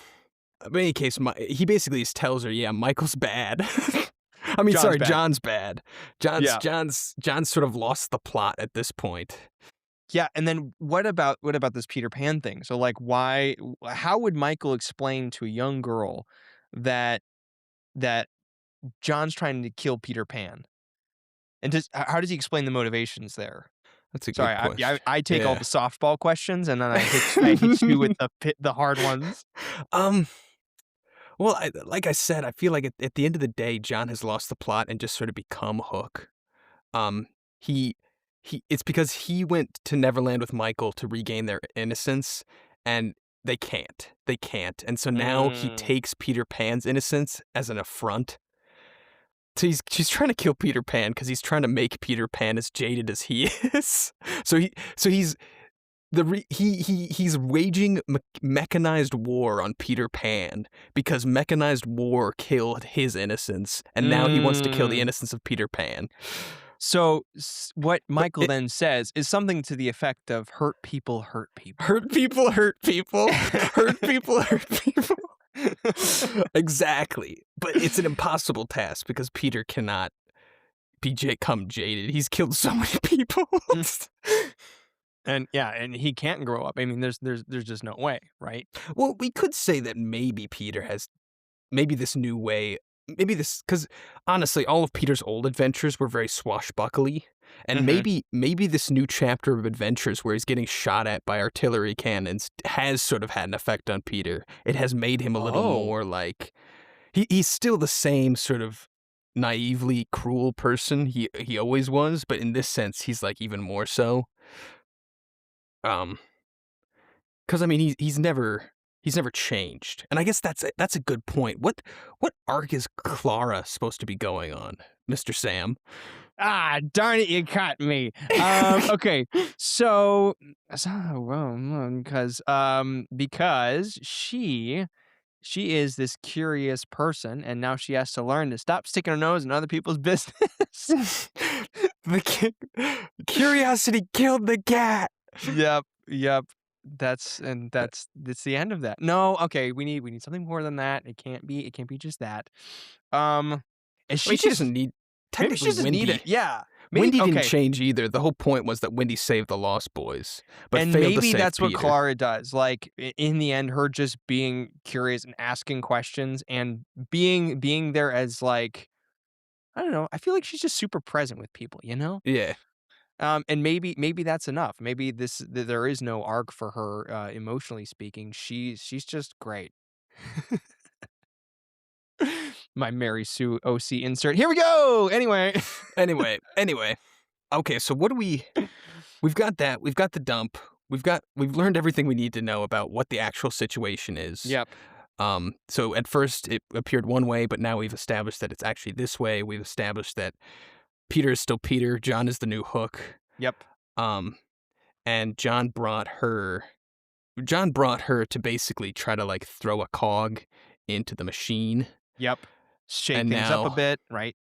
but in any case, he basically just tells her, yeah, Michael's bad. I mean, John's sorry, bad. John's bad. Yeah. John's sort of lost the plot at this point. Yeah, and then what about this Peter Pan thing? So like how would Michael explain to a young girl that that John's trying to kill Peter Pan? And how does he explain the motivations there? That's a Sorry, good question. I take all Yeah. the softball questions and then I hit you with the hard ones. um. Well, like I said, I feel like at the end of the day, John has lost the plot and just sort of become Hook. Um, he it's because he went to Neverland with Michael to regain their innocence, and they can't. They can't. And so now he Mm. takes Peter Pan's innocence as an affront. So she's trying to kill Peter Pan because he's trying to make Peter Pan as jaded as he is. So he's he's waging mechanized war on Peter Pan because mechanized war killed his innocence, and now he wants to kill the Mm. innocence of Peter Pan. So what But Michael then says is something to the effect of hurt people hurt people. hurt people, hurt people, hurt people, hurt people. Exactly. But it's an impossible task because Peter cannot become jaded. He's killed so many people. And yeah, and he can't grow up. I mean, there's just no way, right? Well, we could say that maybe Peter has maybe this new way, maybe this because honestly, all of Peter's old adventures were very swashbuckly, and Hmm. maybe this new chapter of adventures where he's getting shot at by artillery cannons has sort of had an effect on Peter. It has made him a little Oh, more like he's still the same sort of naively cruel person he always was, but in this sense, he's like even more so. Um, because I mean, he's never changed, and I guess that's a good point. What arc is Clara supposed to be going on, Mr. Sam? ah, darn it, you caught me. Okay, so well, because she is this curious person, and now she has to learn to stop sticking her nose in other people's business. The curiosity killed the cat. Yep, yep. That's the end of that. No, okay, we need something more than that. It can't be just that. Um, is I mean, she she just doesn't need. maybe she Technically, doesn't need it. Wendy Yeah. Maybe Wendy didn't okay. change either. The whole point was that Wendy saved the Lost Boys, but And failed to maybe save that's what Peter. Clara does. Like in the end, her just being curious and asking questions and being there as like I don't know. I feel like she's just super present with people, you know? Yeah. And maybe that's enough. Maybe there is no arc for her emotionally speaking. She's just great. My Mary Sue OC insert. Here we go. Anyway. Anyway. Okay, so what do we've got that. We've got the dump. We've learned everything we need to know about what the actual situation is. Yep. So at first it appeared one way, but now we've established that it's actually this way. We've established that Peter is still Peter. John is the new Hook. Yep. Um, and John brought her to basically try to like throw a cog into the machine. Yep. Shake And things up a now, bit, right?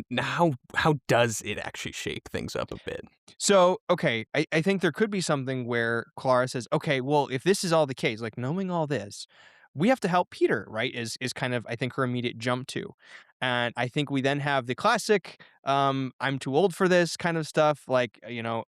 now how does it actually shake things up a bit? So, okay, I think there could be something where Clara says, okay, well, if this is all the case, like knowing all this, we have to help Peter, right? Is kind of I think her immediate jump to. And I think we then have the classic I'm too old for this kind of stuff. Like,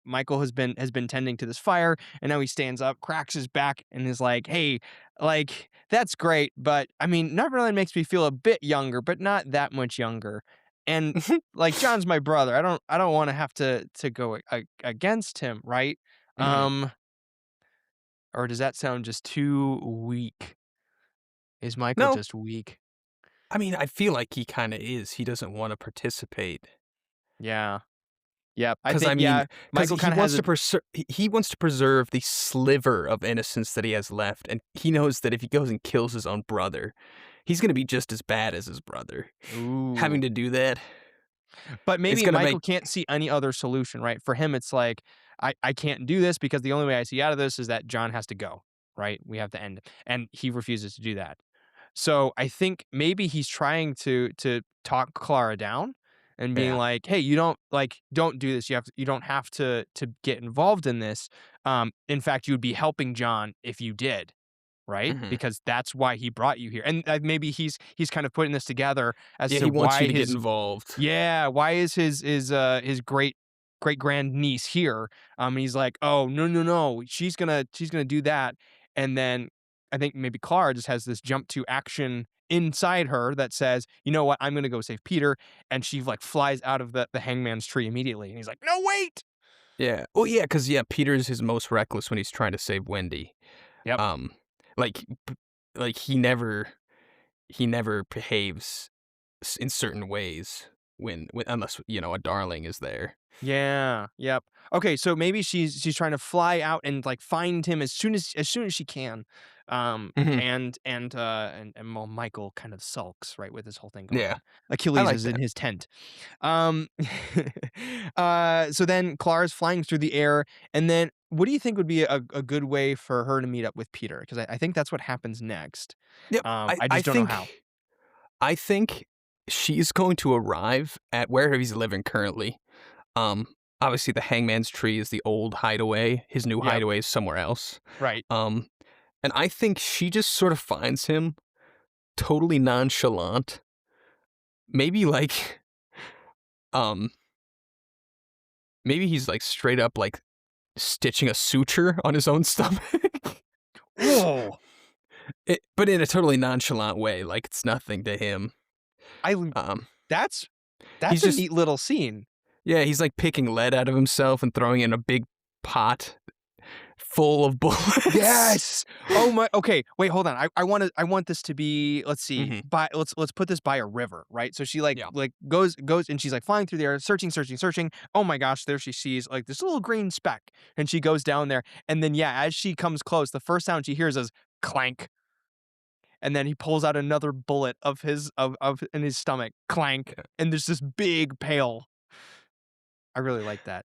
Michael has been tending to this fire and now he stands up, cracks his back, and is like, hey, like, that's great, but I mean, Neverland makes me feel a bit younger, but not that much younger. And like John's my brother. I don't want to have to go against him, right? Mhm. Um, or does that sound just too weak? Is Michael No, just weak? I mean, I feel like he kind of is. He doesn't want to participate. Yeah. Yep. I Because I think mean, yeah. because Michael kind of has a he wants to preserve the sliver of innocence that he has left, and he knows that if he goes and kills his own brother, he's going to be just as bad as his brother. Having ooh. to do that, But it's maybe going to make Michael can't see any other solution, right? For him, it's like I can't do this because the only way I see out of this is that John has to go, right? We have to end it, and he refuses to do that. So I think maybe he's trying to talk Clara down and being yeah. like, "Hey, don't do this. You don't have to get involved in this. In fact, you would be helping John if you did, right? Hmm. Because that's why he brought you here." And maybe he's kind of putting this together as Yeah, to he wants you why to get his involved. yeah, why is his great grand niece here? And he's like, "Oh, no, no, no. She's gonna do that." And then I think maybe Clara just has this jump to action inside her that says, "You know what? I'm gonna go save Peter." And she like flies out of the hangman's tree immediately. And he's like, "No, wait." Yeah. Well, yeah, because yeah, Peter's his most reckless when he's trying to save Wendy. Yep. Um, like, like he never behaves in certain ways when unless a darling is there. Yeah. Yep. Okay, so maybe she's trying to fly out and like find him as soon as she can. Mhm. Well, Michael kind of sulks, right, with this whole thing going Yeah, on. I Achilles like is in that. his tent. Um, so then Clara's flying through the air, and then what do you think would be a good way for her to meet up with Peter? Because I think that's what happens next. Yep, I I just don't know how. think she's going to arrive at wherever he's living currently. Um, Obviously, the Hangman's Tree is the old hideaway. His new Yep. hideaway is somewhere else. Right. Um, and I think she just sort of finds him totally nonchalant. Maybe like, um, maybe he's like straight up like stitching a suture on his own stomach. Whoa. But in a totally nonchalant way, like it's nothing to him. I Um, that's he's that's a just neat little scene. Yeah, he's like picking lead out of himself and throwing it in a big pot full of bullets. Yes. Oh my. Okay. Wait. Hold on. I want this to be. Let's see. Mhm. Let's put this by a river, right? So she Yeah. goes and she's like flying through the air, searching. Oh my gosh! There she sees like this little green speck, and she goes down there, and then yeah, as she comes close, the first sound she hears is clank, and then he pulls out another bullet of his of in his stomach, clank, Yeah. and there's this big pail. I really like that.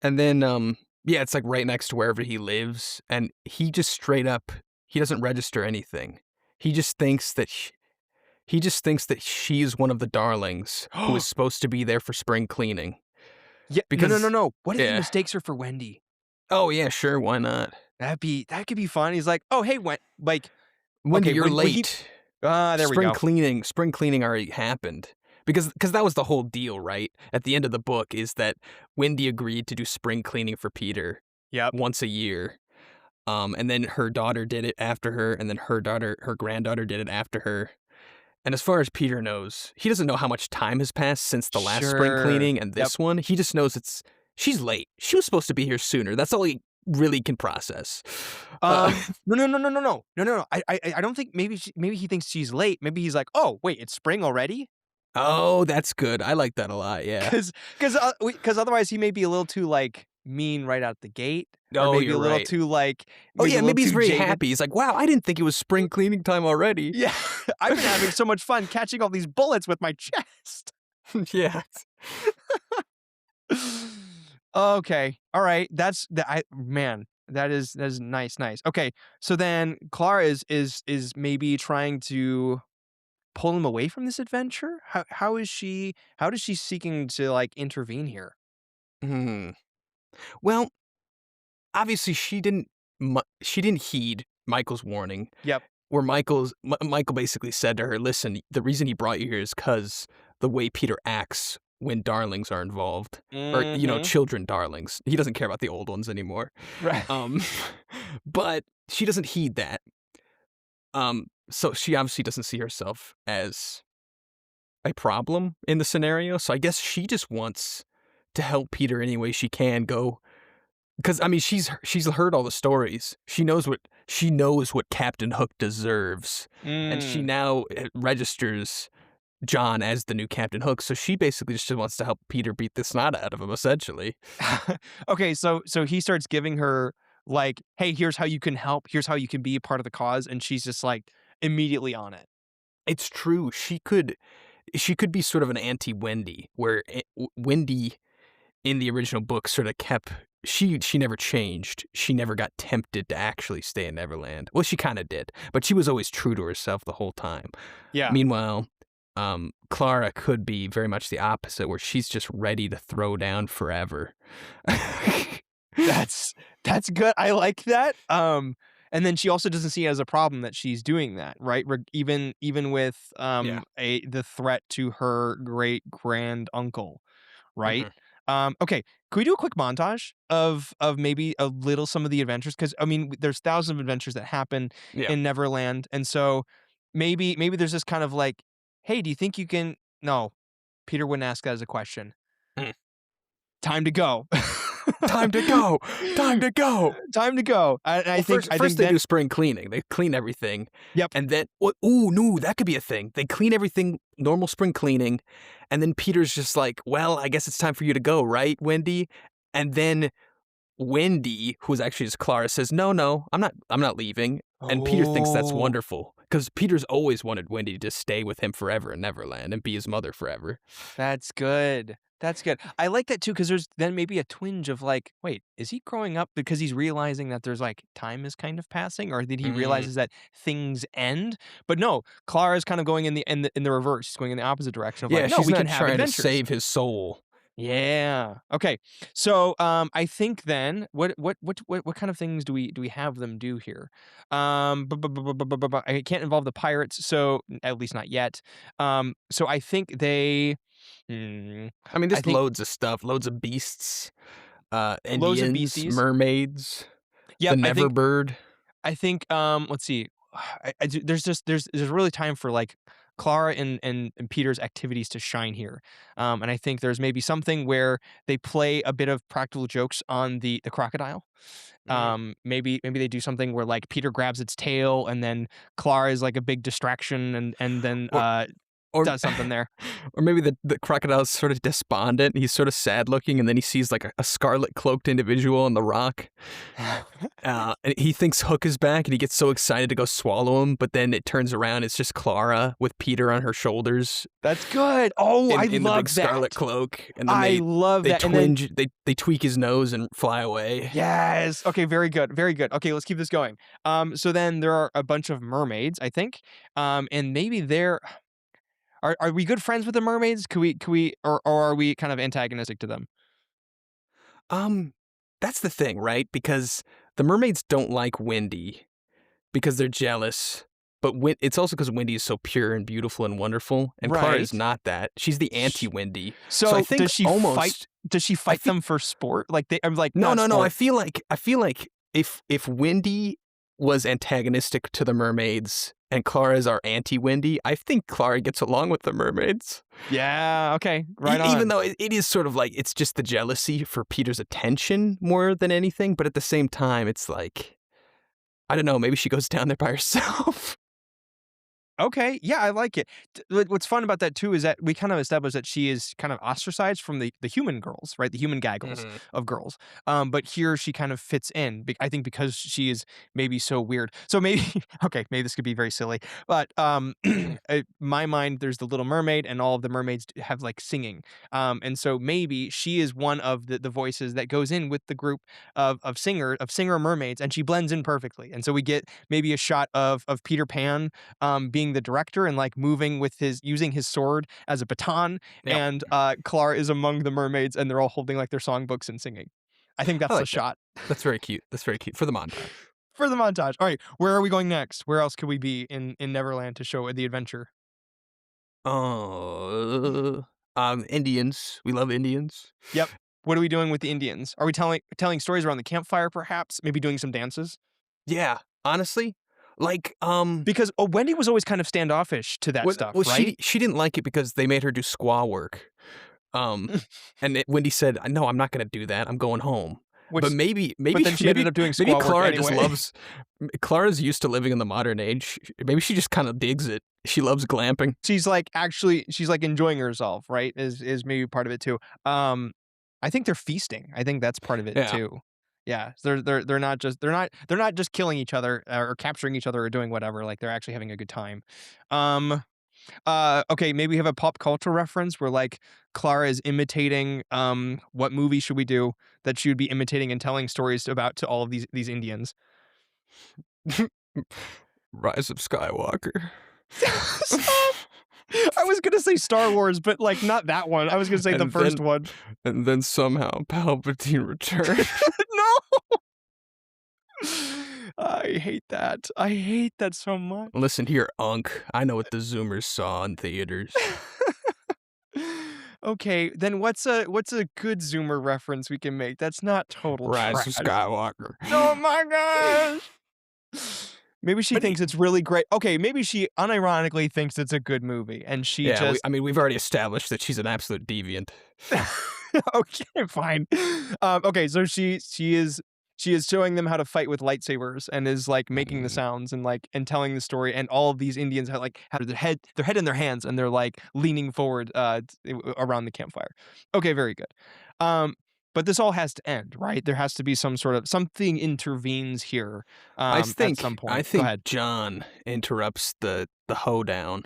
And then, yeah, it's like right next to wherever he lives, and he just straight up, he doesn't register anything. He just thinks that she's one of the darlings who is supposed to be there for spring cleaning. Yeah. No. Because, No. What if he yeah. mistakes her for Wendy? Oh yeah, sure, why not? That could be fun. He's like, "Oh, hey, like, Wendy, okay, you're when he late. there we go. Spring cleaning already happened. Because that was the whole deal, right? At the end of the book is that Wendy agreed to do spring cleaning for Peter Yep. once a year. And then her daughter did it after her, and then her granddaughter did it after her. And as far as Peter knows, he doesn't know how much time has passed since the last spring Sure. cleaning and Yep. this one. He just knows she's late. She was supposed to be here sooner. That's all he really can process. No. I don't think maybe he thinks she's late. Maybe he's like, "Oh, wait, it's spring already?" Oh, that's good. I like that a lot. Yeah. Because otherwise he may be a little too like mean right out the gate, or Oh, maybe you're a little right. too like Oh maybe yeah, a little maybe he's too very jaded. happy. He's like, wow, I didn't think it was spring cleaning time already. Yeah, I've been having so much fun catching all these bullets with my chest. Yeah. Okay. All right. That's that. Man, that is nice. Nice. Okay. So then Clara is maybe trying to pull him away from this adventure. How is she? How does she seeking to like intervene here? Hmm. Well, obviously she didn't heed Michael's warning. Yep. Where Michael basically said to her, "Listen, the reason he brought you here is because the way Peter acts when darlings are involved, or Mm-hmm. children darlings. He doesn't care about the old ones anymore." Right. Um, but she doesn't heed that. So she obviously doesn't see herself as a problem in the scenario. So I guess she just wants to help Peter any way she can. Go because I mean she's heard all the stories. She knows what Captain Hook deserves, and she Mm. now registers John as the new Captain Hook. So she basically just wants to help Peter beat the snot out of him, essentially. Okay. So he starts giving her like, "Hey, here's how you can help. Here's how you can be a part of the cause," and she's just like immediately on it. It's true. She could be sort of an anti Wendy, where Wendy in the original book sort of kept she never changed. She never got tempted to actually stay in Neverland. Well, she kind of did, but she was always true to herself the whole time. Yeah. Meanwhile, Clara could be very much the opposite, where she's just ready to throw down forever. That's that's good. I like that. And then she also doesn't see it as a problem that she's doing that, right? Even with Yeah. a the threat to her great grand uncle, right? Hmm. Okay, could we do a quick montage of maybe a little some of the adventures? Because I mean, there's thousands of adventures that happen Yeah. in Neverland, and so maybe there's this kind of like, hey, do you think you can? No, Peter wouldn't ask that as a question. Mm. Time to go. Time to go. Time to go. Time to go. I Well, think first they then do spring cleaning. They clean everything, yep. and then ooh, no, that could be a thing. They clean everything, normal spring cleaning, and then Peter's just like, "Well, I guess it's time for you to go, right, Wendy?" And then Wendy, who's actually just Clara, says, "No, I'm not leaving." And Peter thinks that's Oh, wonderful because Peter's always wanted Wendy to stay with him forever in Neverland and be his mother forever. that's good. That's good. I like that too because there's then maybe a twinge of like, wait, is he growing up because he's realizing that there's like time is kind of passing, or did he Mm, realizes that things end? But no, Clara's kind of going in the reverse. She's going in the opposite direction of like, yeah, no, she's we can not have trying to adventures. save his soul. Yeah. Okay. So, I think then what kind of things do we have them do here? I can't involve the pirates, so at least not yet. So I think they, hmm, I mean, I there's think loads of stuff, loads of beasts, loads of Indians, beasties. mermaids, the Yep. Neverbird. I think, let's see. There's just there's really time for like Clara and Peter's activities to shine here, and I think there's maybe something where they play a bit of practical jokes on the crocodile. Mm. Maybe they do something where like Peter grabs its tail and then Clara is like a big distraction and then Or or does something there. or maybe the crocodile's sort of despondent. He's sort of sad looking, and then he sees like a scarlet cloaked individual on the rock. And he thinks Hook is back, and he gets so excited to go swallow him. But then it turns around, it's just Clara with Peter on her shoulders That's good. Oh, I in the big love scarlet that. cloak, and then I they love they that. And then twinge, they tweak his nose and fly away. yes. Okay, very good. Very good. Okay, let's keep this going. So then there are a bunch of mermaids, I think. And maybe they're are we good friends with the mermaids? Could we or are we kind of antagonistic to them? Um, that's the thing, right? Because the mermaids don't like Wendy because they're jealous. But it's also because Wendy is so pure and beautiful and wonderful, and Clara is Right. not that. She's the Sh- anti-Wendy. So I So think almost does she I fight feel them for sport? Like they I'm like no, not no, no. sport. I feel like if Wendy was antagonistic to the mermaids and Clara is our anti-Wendy, I think Clara gets along with the mermaids. Yeah, okay. Right Even on. though it is sort of like it's just the jealousy for Peter's attention more than anything, but at the same time, it's like I don't know. Maybe she goes down there by herself. Okay, yeah, I like it. What's fun about that too is that we kind of established that she is kind of ostracized from the human girls, right? The human gaggles Mhm. of girls. But here she kind of fits in. I think because she is maybe so weird. So maybe okay, maybe this could be very silly, but my mind, there's the Little Mermaid, and all of the mermaids have like singing. And so maybe she is one of the voices that goes in with the group of singer mermaids, and she blends in perfectly. And so we get maybe a shot of Peter Pan being the director and like moving with his using his sword as a baton, Yep, and Clara is among the mermaids, and they're all holding like their songbooks and singing. I think I that's the like that. shot That's very cute. That's very cute for the montage. for the montage. All right, where are we going next? Where else could we be in Neverland to show the adventure? Indians. We love Indians. Yep. What are we doing with the Indians? Are we telling stories around the campfire, perhaps? Maybe doing some dances? Yeah, honestly, like, Because Wendy was always kind of standoffish to that well, stuff, right? she didn't like it because they made her do squaw work. Um, and Wendy said, "No, I'm not gonna do that. I'm going home." But Which, but then she ended up doing maybe squaw work Clara just anyway. loves. Clara's used to living in the modern age. Maybe she just kind of digs it. She loves glamping. She's like enjoying herself, right? Is maybe part of it too. I think they're feasting. I think that's part of it Yeah. too. Yeah, they're not just killing each other or capturing each other or doing whatever. Like they're actually having a good time. Um, okay, maybe we have a pop culture reference where like Clara is imitating. What movie should we do that she would be imitating and telling stories about to all of these Indians? Rise of Skywalker. Stop. I was gonna say Star Wars, but like not that one. I was gonna say the and first then one. and then somehow Palpatine returned. No. I hate that. I hate that so much. Listen here, Unc. I know what the Zoomers saw in theaters. Okay, then what's a good Zoomer reference we can make? That's not total Rise trash. of Skywalker. Oh my gosh. Maybe she But thinks it's really great. Okay, maybe she unironically thinks it's a good movie, and she yeah, just I mean, we've already established that she's an absolute deviant. okay, fine. Okay, so she is showing them how to fight with lightsabers and is like making the Mm. sounds and like and telling the story, and all of these Indians have like have their head in their hands, and they're like leaning forward around the campfire. Okay, very good. Um But this all has to end, right? There has to be something intervenes here at some I point. Go think ahead. John interrupts the hoedown,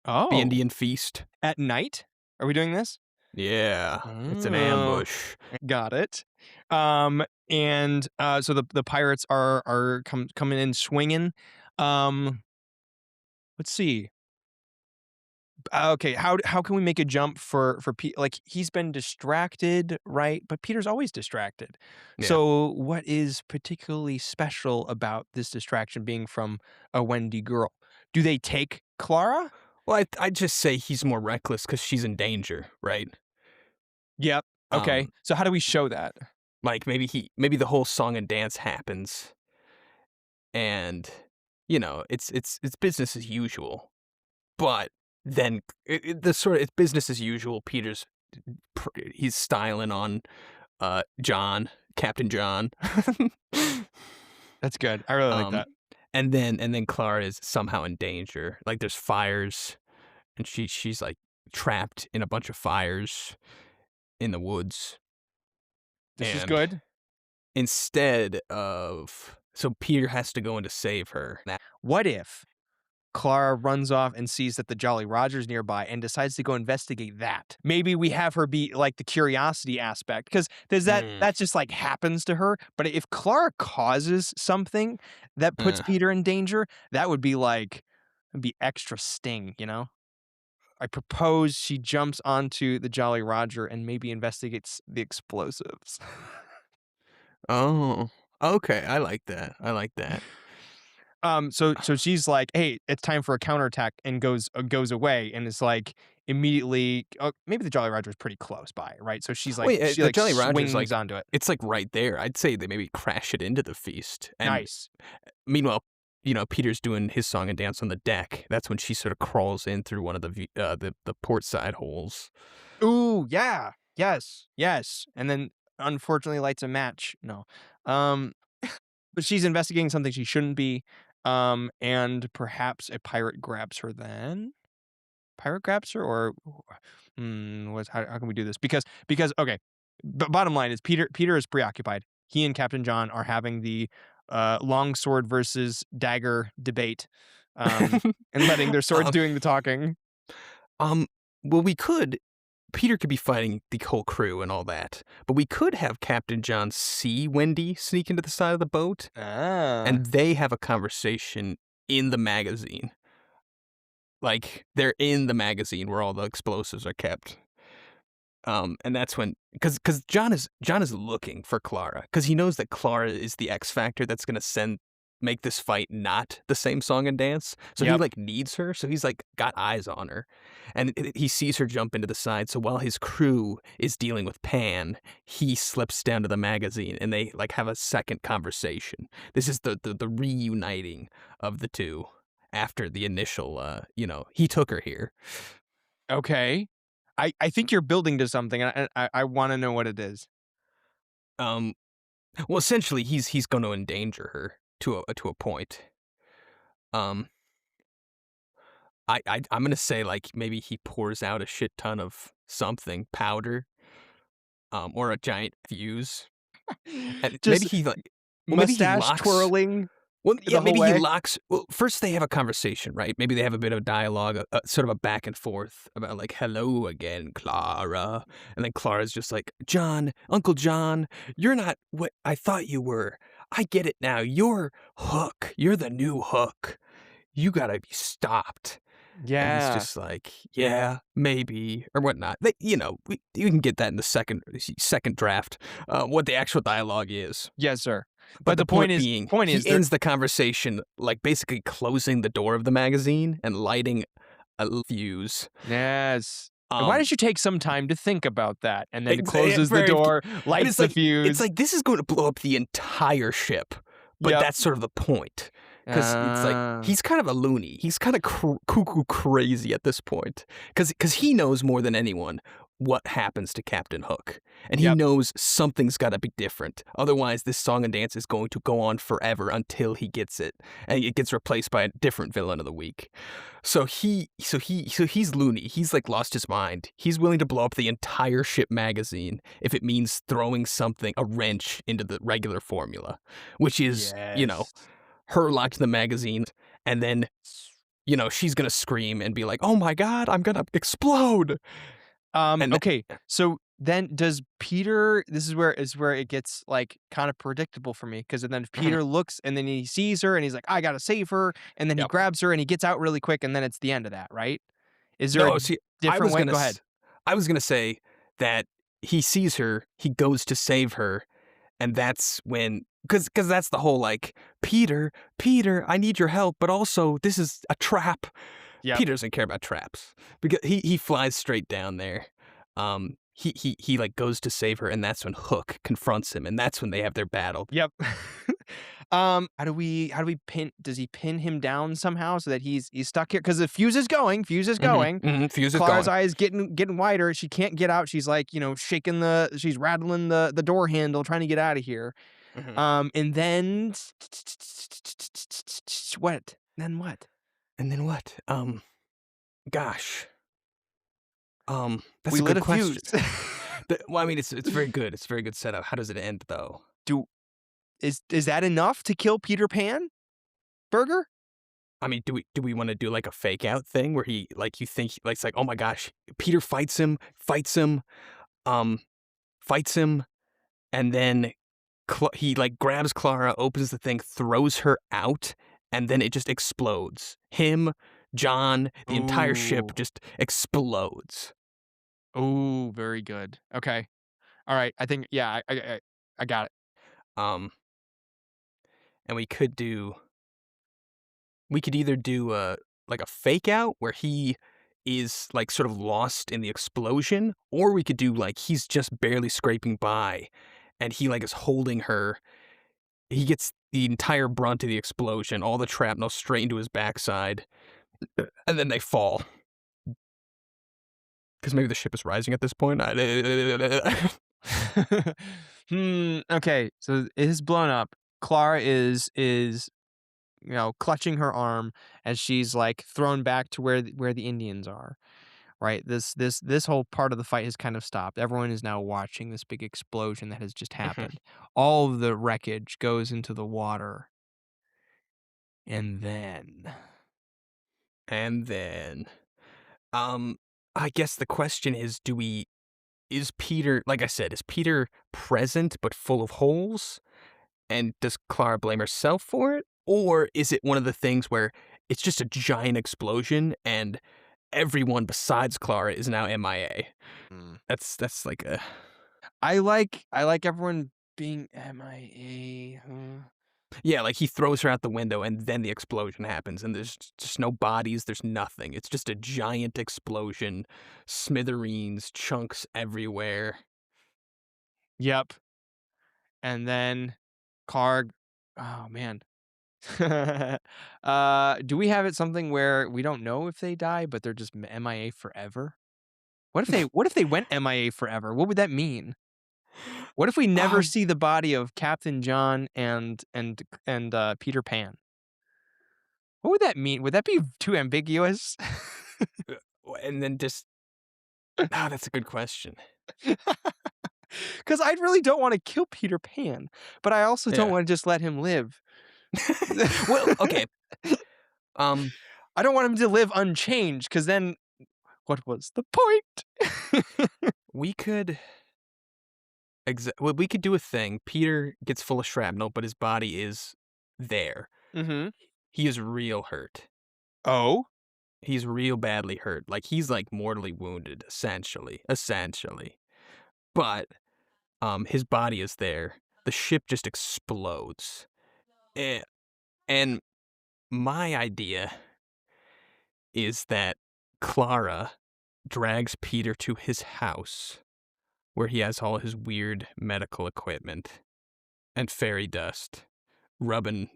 the Oh, Indian feast. at night? Are we doing this? Yeah, it's an Oh, ambush. got it. And so the pirates are coming in swinging. Um, let's see. Okay, how can we make a jump for Pete? Like he's been distracted, right? But Peter's always distracted. Yeah. So what is particularly special about this distraction being from a Wendy girl? Do they take Clara? Well, I'd just say he's more reckless because she's in danger, right? Yep. Okay. Um, So how do we show that? like maybe the whole song and dance happens, and it's business as usual. But then it's business as usual. He's styling on John, Captain John. That's good. I really like um, that. and then Clara is somehow in danger. Like there's fires, and she's like trapped in a bunch of fires in the woods. This is And good. instead of so Peter has to go in to save her. What if Clara runs off and sees that the Jolly Roger's nearby and decides to go investigate that? Maybe we have her be like the curiosity aspect because there's Mm, that just like happens to her. But if Clara causes something that puts uh, Peter in danger, that would be like it'd be extra sting, you know? I propose she jumps onto the Jolly Roger and maybe investigates the explosives. oh, okay. I like that. I like that. So she's like, "Hey, it's time for a counterattack," and goes away, and it's like immediately. Oh, maybe the Jolly Roger is pretty close by, right? So Wait, she the like Jolly Roger's swings onto it. it's like right there. I'd say they maybe crash it into the feast. And Nice. meanwhile, Peter's doing his song and dance on the deck. That's when she sort of crawls in through one of the port side holes. Ooh, yeah, yes, and then unfortunately lights a match. No, um, but she's investigating something she shouldn't be. And perhaps a pirate grabs her then. Pirate grabs her or what's how can we do this? Because okay, bottom line is Peter is preoccupied. He and Captain John are having the long sword versus dagger debate, and letting their swords um, doing the talking. um, well, Peter could be fighting the whole crew and all that, but we could have Captain John see Wendy sneak into the side of the boat, Ah, and they have a conversation in the magazine. Like they're in the magazine where all the explosives are kept. And that's when, because John is looking for Clara, because he knows that Clara is the X factor that's gonna make this fight not the same song and dance. So he yep. like needs her. So he's like got eyes on her, and he sees her jump into the side. So while his crew is dealing with Pan, he slips down to the magazine, and they like have a second conversation. This is the reuniting of the two after the initial. He took her here. Okay. I think you're building to something, and I want to know what it is. Um, Well, essentially, he's going to endanger her to a point. Um, I'm gonna say like maybe he pours out a shit ton of something powder, or a giant fuse, and maybe Just he mustache locks. twirling Well, yeah, the whole maybe he way. locks. Well, first they have a conversation, right? Maybe they have a bit of dialogue, sort of a back and forth about like, "Hello again, Clara," and then Clara's just like, "John, Uncle John, you're not what I thought you were. I get it now. You're Hook. You're the new Hook. You gotta be stopped." And he's Yeah. just like, "Yeah, maybe," or whatnot. You can get that in the second draft, what the actual dialogue is. Yes, sir. But But the the point point he is there ends the conversation, like, basically closing the door of the magazine and lighting a fuse. yes. And why Um, don't you take some time to think about that? And then closes the very door, and lights it's the it's fuse. like, this is going to blow up the entire ship, but Yep. that's sort of the point, because it's like, Uh, he's kind of a loony. He's kinda cuckoo crazy at this point, because he knows more than anyone what happens to Captain Hook. And he Yep. knows something's got to be different. Otherwise, this song and dance is going to go on forever until he gets it. And it gets replaced by a different villain of the week. So he's loony. He's like lost his mind. He's willing to blow up the entire ship magazine if it means throwing a wrench into the regular formula, which is, Yes. her locked in the magazine, and then, she's gonna scream and be like, "Oh my God, I'm gonna explode!" And Okay. So then does Peter, this is where it gets like kind of predictable for me, because then if Mhm. Peter looks and then he sees her and he's like, I gotta save her, and then he Yep. grabs her and he gets out really quick, and then it's the end of that, right? Is there a No, see, I different was way? gonna Go ahead. I was gonna say that he sees her, he goes to save her, and that's when, because that's the whole like, Peter, Peter, I need your help, but also this is a trap. Yep. Peter doesn't care about traps because he flies straight down there. He like goes to save her, and that's when Hook confronts him, and that's when they have their battle. Yep. How do we pin? Does he pin him down somehow so that he's stuck here? Because the fuse is going. Fuse is going. Fuse is Clara's gone. eyes getting wider. She can't get out. She's like, shaking she's rattling the door handle, trying to get out of here. Mhm. And then what? Then what? And then what? Gosh. That's We a lit good a question. fuse. Well, I mean, it's very good. It's a very good setup. How does it end, though? Do is that enough to kill Peter Pan? Burger? I mean, do we want to do like a fake out thing where he like you think like it's like, oh my gosh, Peter um, fights him, and then he like grabs Clara, opens the thing, throws her out, and then it just explodes. Him, John, the entire ship Ooh. just explodes. Ooh, very good. Okay. All right. I think, yeah, I got it. Um, and we could either do a like a fake out where he is like sort of lost in the explosion, or we could do like he's just barely scraping by and he like is holding her. He gets the entire brunt of the explosion, all the shrapnel straight into his backside, and then they fall. Because maybe the ship is rising at this point. Okay. So it is blown up. Clara is clutching her arm as she's like thrown back to where the Indians are. Right. This whole part of the fight has kind of stopped. Everyone is now watching this big explosion that has just Mhm. happened. All of the wreckage goes into the water, and then And then, um, I guess the question is, is Peter, like I said, is Peter present but full of holes? And does Clara blame herself for it? Or is it one of the things where it's just a giant explosion and everyone besides Clara is now MIA? Mm. That's like a I like everyone being MIA. yeah, like he throws her out the window and then the explosion happens and there's just no bodies, there's nothing. It's just a giant explosion, smithereens, chunks everywhere. Yep. And then Karg. Oh man. Do we have it something where we don't know if they die, but they're just MIA forever? What if they went MIA forever? What would that mean? What if we never Um, see the body of Captain John and Peter Pan? What would that mean? Would that be too ambiguous? and then just that's a good question. Because I really don't want to kill Peter Pan, but I also don't Yeah. want to just let him live. Well, okay. Um, I don't want him to live unchanged, because then what was the point? we could well, we could do a thing. Peter gets full of shrapnel, but his body is there. Mhm. He is real hurt. Oh? He's real badly hurt. Like he's like mortally wounded, essentially. But his body is there. The ship just explodes. Eh, And my idea is that Clara drags Peter to his house where he has all his weird medical equipment and fairy dust rubbing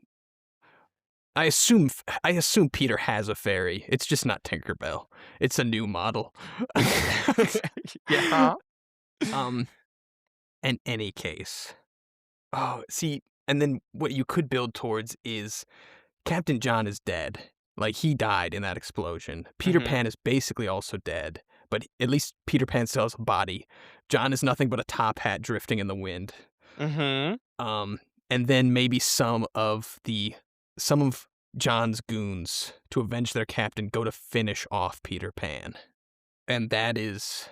I assume Peter has a fairy. It's just not Tinkerbell. It's a new model. Yeah. In any case. Oh, see, and then what you could build towards is Captain John is dead. Like, he died in that explosion. Peter Mhm. Pan is basically also dead, but at least Peter Pan still has a body. John is nothing but a top hat drifting in the wind. Mhm. And then maybe some of John's goons, to avenge their captain, go to finish off Peter Pan. And that's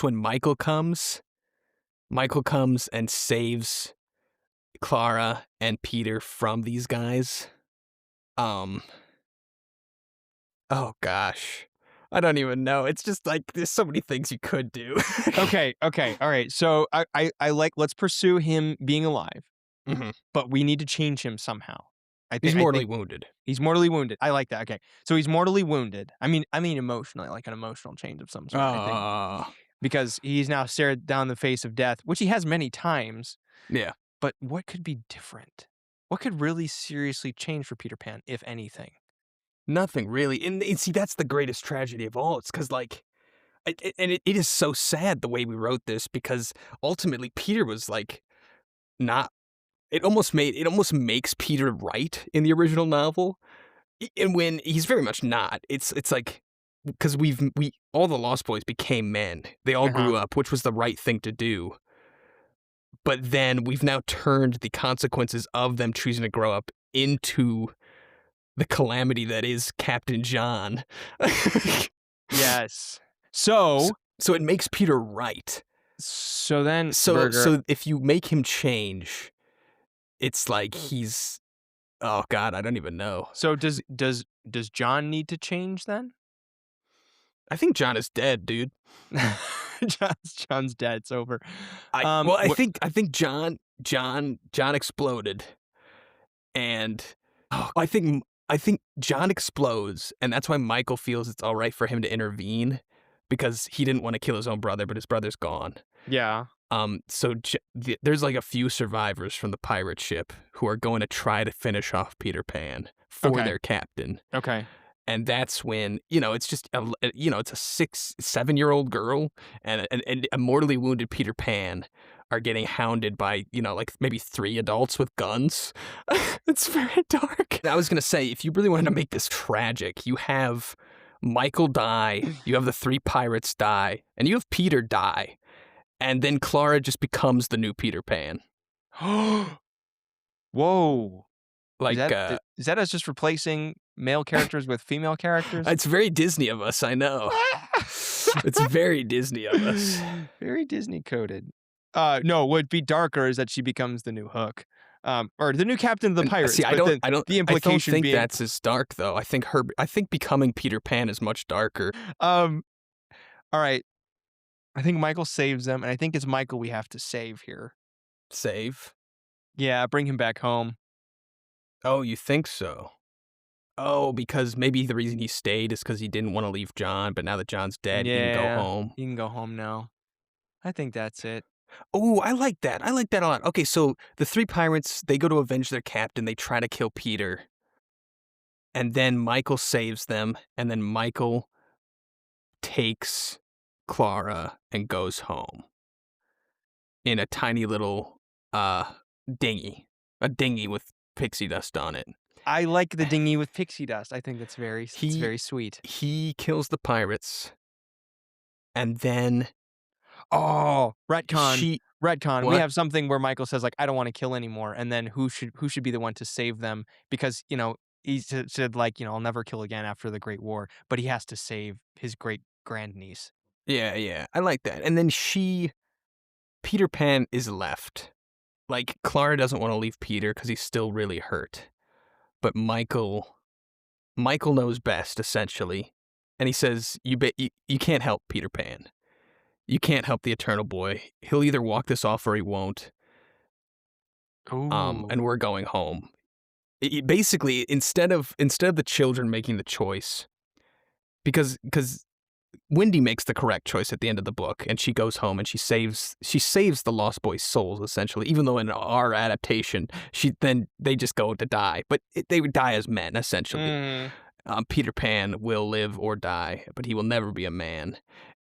when Michael comes. Michael comes and saves Clara and Peter from these guys. Oh gosh. I don't even know. It's just like there's so many things you could do. Okay. All right. So I like, let's pursue him being alive, Mhm. but we need to change him somehow. He's I mortally think wounded. he's mortally wounded. I like that. Okay. So he's mortally wounded. I mean emotionally, like an emotional change of some sort, I think. Oh, Because he's now stared down the face of death, which he has many times. yeah. But what could be different? What could really seriously change for Peter Pan, if anything? Nothing really. And see, that's the greatest tragedy of all. It's because, like, it is so sad the way we wrote this because ultimately Peter was like not. It almost makes Peter right in the original novel, and when he's very much not. It's like because we all the Lost Boys became men. They all Uh-huh. grew up, which was the right thing to do. But then we've now turned the consequences of them choosing to grow up into the calamity that is Captain John. Yes. so, So so it makes Peter right. so then So Burger. so if you make him change, it's like he's oh god, I don't even know. So does John need to change then? I think John is dead, dude. John's dead. It's over. I What? think John exploded, and I think John explodes, and that's why Michael feels it's all right for him to intervene because he didn't want to kill his own brother, but his brother's gone. Yeah. So there's like a few survivors from the pirate ship who are going to try to finish off Peter Pan for Okay. their captain. Okay. And that's when, it's just, it's a 6-7-year-old girl and a mortally wounded Peter Pan are getting hounded by, like maybe 3 adults with guns. It's very dark. I was going to say, if you really wanted to make this tragic, you have Michael die, you have the 3 pirates die, and you have Peter die. And then Clara just becomes the new Peter Pan. Whoa. Like, Is that us just replacing male characters with female characters? it's very Disney of us, I know. It's very Disney of us. Very Disney coded. No, what would be darker is that she becomes the new Hook, or the new captain of the pirates. See, I but don't, then the implication think being, that's as dark though. I think becoming Peter Pan is much darker. all right. I think Michael saves them, and I think it's Michael we have to save here. Save? Yeah, bring him back home. Oh, you think so? Oh, because maybe the reason he stayed is because he didn't want to leave John, but now that John's dead, he can go home. You can go home now. I think that's it. Oh, I like that. I like that a lot. Okay, so the 3 pirates, they go to avenge their captain. They try to kill Peter. And then Michael saves them, and then Michael takes Clara and goes home in a tiny little dinghy. A dinghy with pixie dust on it. I like the dinghy with pixie dust. I think that's it's very sweet. He kills the pirates, and then Oh, retcon. she Retcon. We what? have something where Michael says like, "I don't want to kill anymore," and then who should be the one to save them? Because he said like, "I'll never kill again after the Great War," but he has to save his great grandniece. Yeah, I like that. And then Peter Pan is left. Like Clara doesn't want to leave Peter because he's still really hurt, but Michael knows best essentially, and he says, "You can't help Peter Pan. You can't help the Eternal Boy. He'll either walk this off or he won't. Ooh. And we're going home." Basically, instead of the children making the choice, because Wendy makes the correct choice at the end of the book, and she goes home and she saves the Lost Boys' souls, essentially. Even though in our adaptation, they just go to die, but they would die as men, essentially. Peter Pan will live or die, but he will never be a man.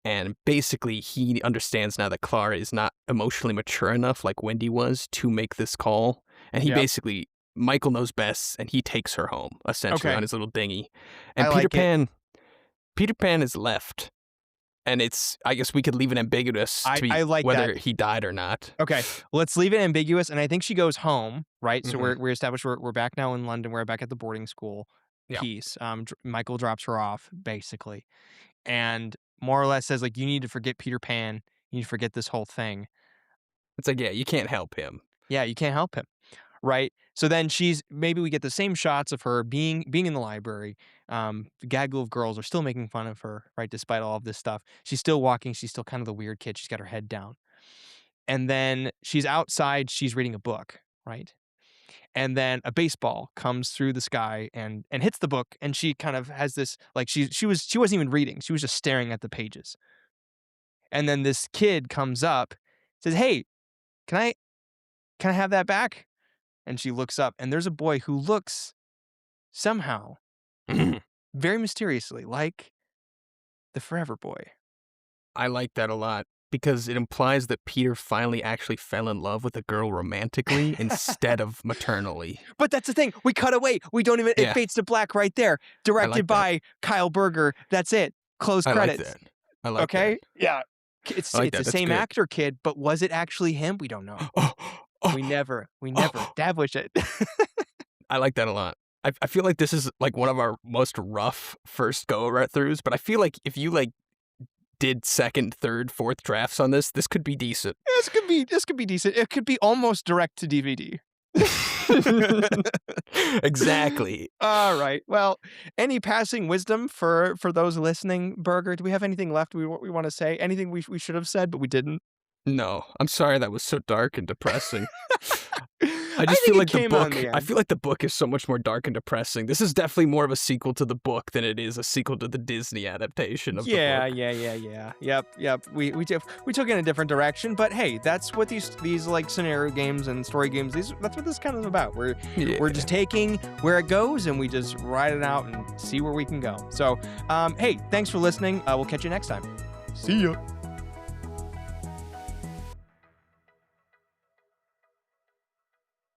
And basically, he understands now that Clara is not emotionally mature enough, like Wendy was, to make this call. And he basically, Michael knows best, and he takes her home, essentially, on his little dinghy. And Peter Pan is left. And I guess we could leave it ambiguous to be whether he died or not. Okay, let's leave it ambiguous. And I think she goes home, right? So we're established. We're back now in London. We're back at the boarding school piece. Michael drops her off, basically. And more or less says, like, you need to forget Peter Pan. You need to forget this whole thing. It's like, yeah, you can't help him. Yeah, you can't help him. Right. So then maybe we get the same shots of her being in the library. The gaggle of girls are still making fun of her, right? Despite all of this stuff, she's still walking. She's still kind of the weird kid. She's got her head down. And then she's outside. She's reading a book, right? And then a baseball comes through the sky and hits the book. And she kind of has this, like, she wasn't even reading. She was just staring at the pages. And then this kid comes up, says, "Hey, can I have that back?" And she looks up, and there's a boy who looks somehow very mysteriously like the Forever Boy. I like that a lot because it implies that Peter finally actually fell in love with a girl romantically instead of maternally. But that's the thing. We cut away. We don't even. It fades to black right there. Directed by Kyle Berger. That's it. Close credits. I like that. Okay. Yeah. It's the same actor, kid. But was it actually him? We don't know. We never establish it. I like that a lot. I feel like this is like one of our most rough first go-throughs, but I feel like if you like did second, third, fourth drafts on this could be decent. This could be decent. It could be almost direct to DVD. Exactly. All right. Well, any passing wisdom for those listening, Berger? Do we have anything left we want to say? Anything we should have said but we didn't? No, I'm sorry that was so dark and depressing. I just feel like the book is so much more dark and depressing. This is definitely more of a sequel to the book than it is a sequel to the Disney adaptation of the book. Yeah. Yep. We took in a different direction, but hey, that's what these like scenario games and story games. That's what this kind of is about. We're just taking where it goes and we just ride it out and see where we can go. So, hey, thanks for listening. We'll catch you next time. See ya.